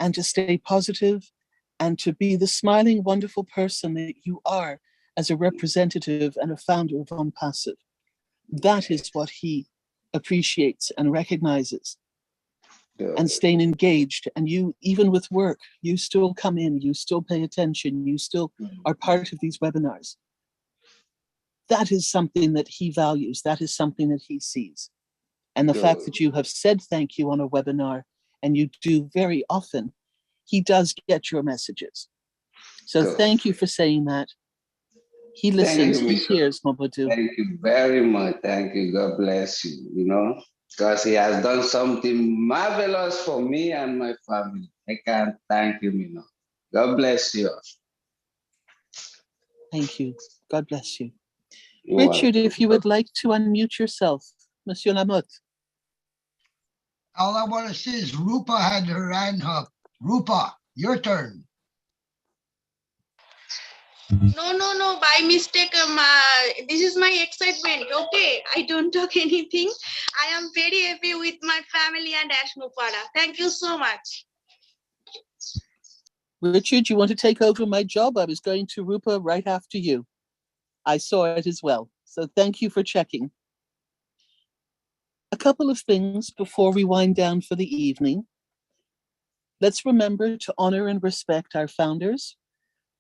and to stay positive and to be the smiling, wonderful person that you are as a representative and a founder of Unpassive. That is what he appreciates and recognizes. And staying engaged, and you, even with work, you still come in, you still pay attention, you still are part of these webinars. That is something that he values, that is something that he sees. And the fact that you have said thank you on a webinar, and you do very often, he does get your messages. So thank you for saying that. He listens, he hears, Momodou. Thank you very much. Thank you. God bless you, because he has done something marvelous for me and my family. I can't thank him enough. God bless you. Thank you. God bless you. You're Richard, welcome. if you would like to unmute yourself, Monsieur Lamotte. All I want to say is Rupa had her hand up. Rupa, your turn. No, by mistake. This is my excitement. Okay, I don't talk anything. I am very happy with my family and Ash Mupada. Thank you so much. Richard, you want to take over my job? I was going to Rupa right after you. I saw it as well. So thank you for checking. A couple of things before we wind down for the evening. Let's remember to honor and respect our founders.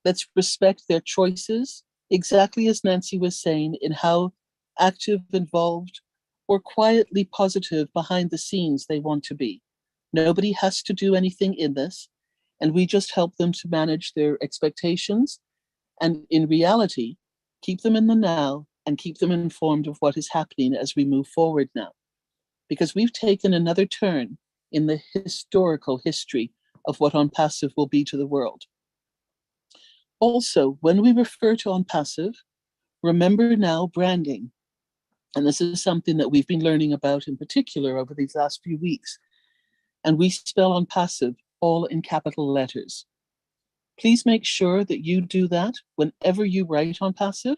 Let's respect their choices, exactly as Nancy was saying, in how active, involved, or quietly positive behind the scenes they want to be. Nobody has to do anything in this. And we just help them to manage their expectations and in reality, keep them in the now and keep them informed of what is happening as we move forward now. Because we've taken another turn in the historical history of what On Passive will be to the world. Also, when we refer to On Passive, remember now branding. And this is something that we've been learning about in particular over these last few weeks. And we spell On Passive all in capital letters. Please make sure that you do that whenever you write On Passive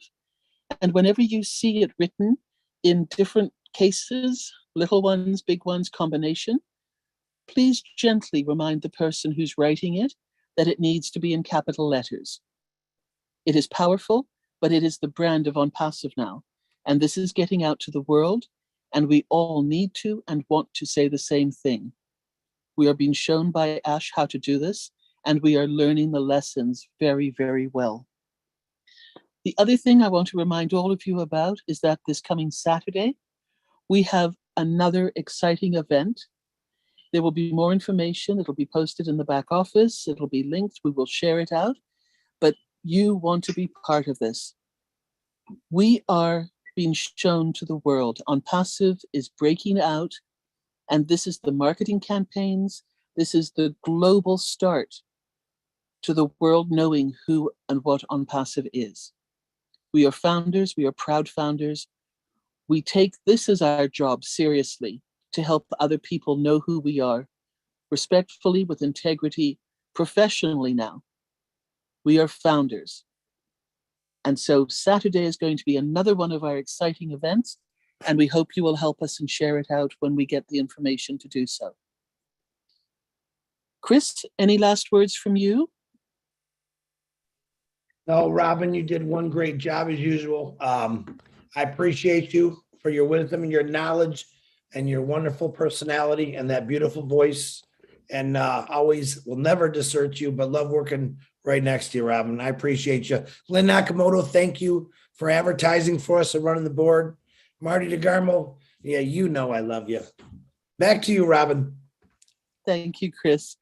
and whenever you see it written in different cases, little ones, big ones, combination, please gently remind the person who's writing it that it needs to be in capital letters. It is powerful, but it is the brand of On Passive now. And this is getting out to the world, and we all need to and want to say the same thing. We are being shown by Ash how to do this, and we are learning the lessons very, very well. The other thing I want to remind all of you about is that this coming Saturday, we have another exciting event. There will be more information. It'll be posted in the back office. It'll be linked. We will share it out. But you want to be part of this. We are being shown to the world. On Passive is breaking out. And this is the marketing campaigns. This is the global start to the world knowing who and what On Passive is. We are founders. We are proud founders. We take this as our job seriously to help other people know who we are, respectfully, with integrity, professionally now. We are founders. And so Saturday is going to be another one of our exciting events, and we hope you will help us and share it out when we get the information to do so. Chris, any last words from you? No, Robin, you did one great job as usual. I appreciate you for your wisdom and your knowledge and your wonderful personality and that beautiful voice. And always will never desert you, but love working right next to you, Robin. I appreciate you. Lynn Nakamoto, thank you for advertising for us and running the board. Marty DeGarmo, yeah, you know I love you. Back to you, Robin. Thank you, Chris.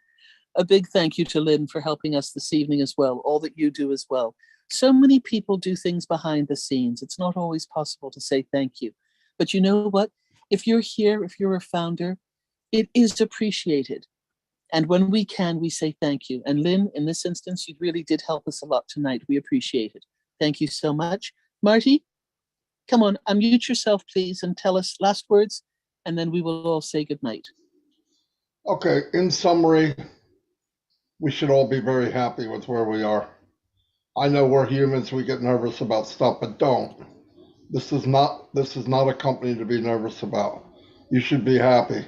A big thank you to Lynn for helping us this evening as well, all that you do as well. So many people do things behind the scenes. It's not always possible to say thank you. But you know what? If you're here, if you're a founder, it is appreciated. And when we can, we say thank you. And Lynn, in this instance, you really did help us a lot tonight. We appreciate it. Thank you so much. Marty, come on, unmute yourself, please, and tell us last words, and then we will all say goodnight. Okay, in summary, we should all be very happy with where we are. I know we're humans, we get nervous about stuff, but don't. This is not a company to be nervous about. You should be happy.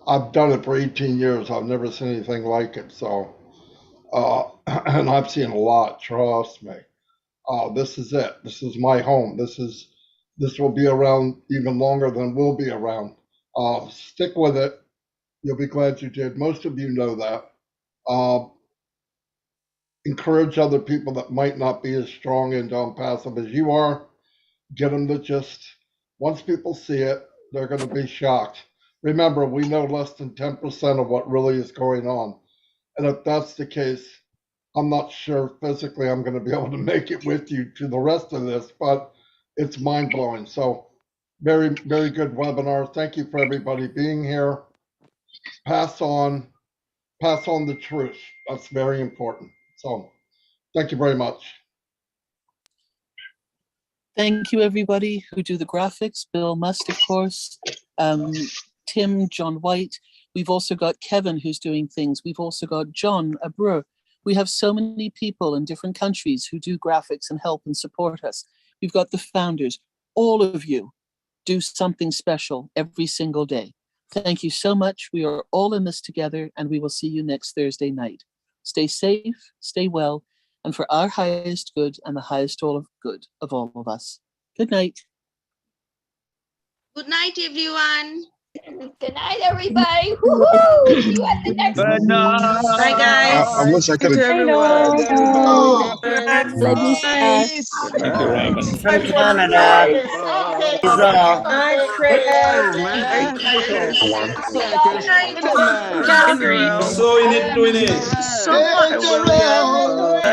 I've done it for 18 years. I've never seen anything like it. So, and I've seen a lot, trust me. This is it. This is my home. This will be around even longer than we'll be around. Stick with it. You'll be glad you did. Most of you know that. Encourage other people that might not be as strong and passive as you are. Get them to just, once people see it, they're going to be shocked. Remember, we know less than 10% of what really is going on. And if that's the case, I'm not sure physically I'm going to be able to make it with you to the rest of this, but it's mind-blowing. So very, very good webinar. Thank you for everybody being here. Pass on the truth. That's very important. So thank you very much. Thank you, everybody who do the graphics. Bill Must, of course. Tim, John White. We've also got Kevin who's doing things. We've also got John Abreu. We have so many people in different countries who do graphics and help and support us. We've got the founders. All of you do something special every single day. Thank you so much. We are all in this together, and we will see you next Thursday night. Stay safe, stay well, and for our highest good and the highest good of all of us. Good night. Good night, everyone. Good night, everybody. Woo-hoo! See you at the next Good one. night. Bye, guys. I wish I could have. Love you, Star. Thank you, Robin. From Canada. Hi, Chris. Man. Calgary. So in it, So much.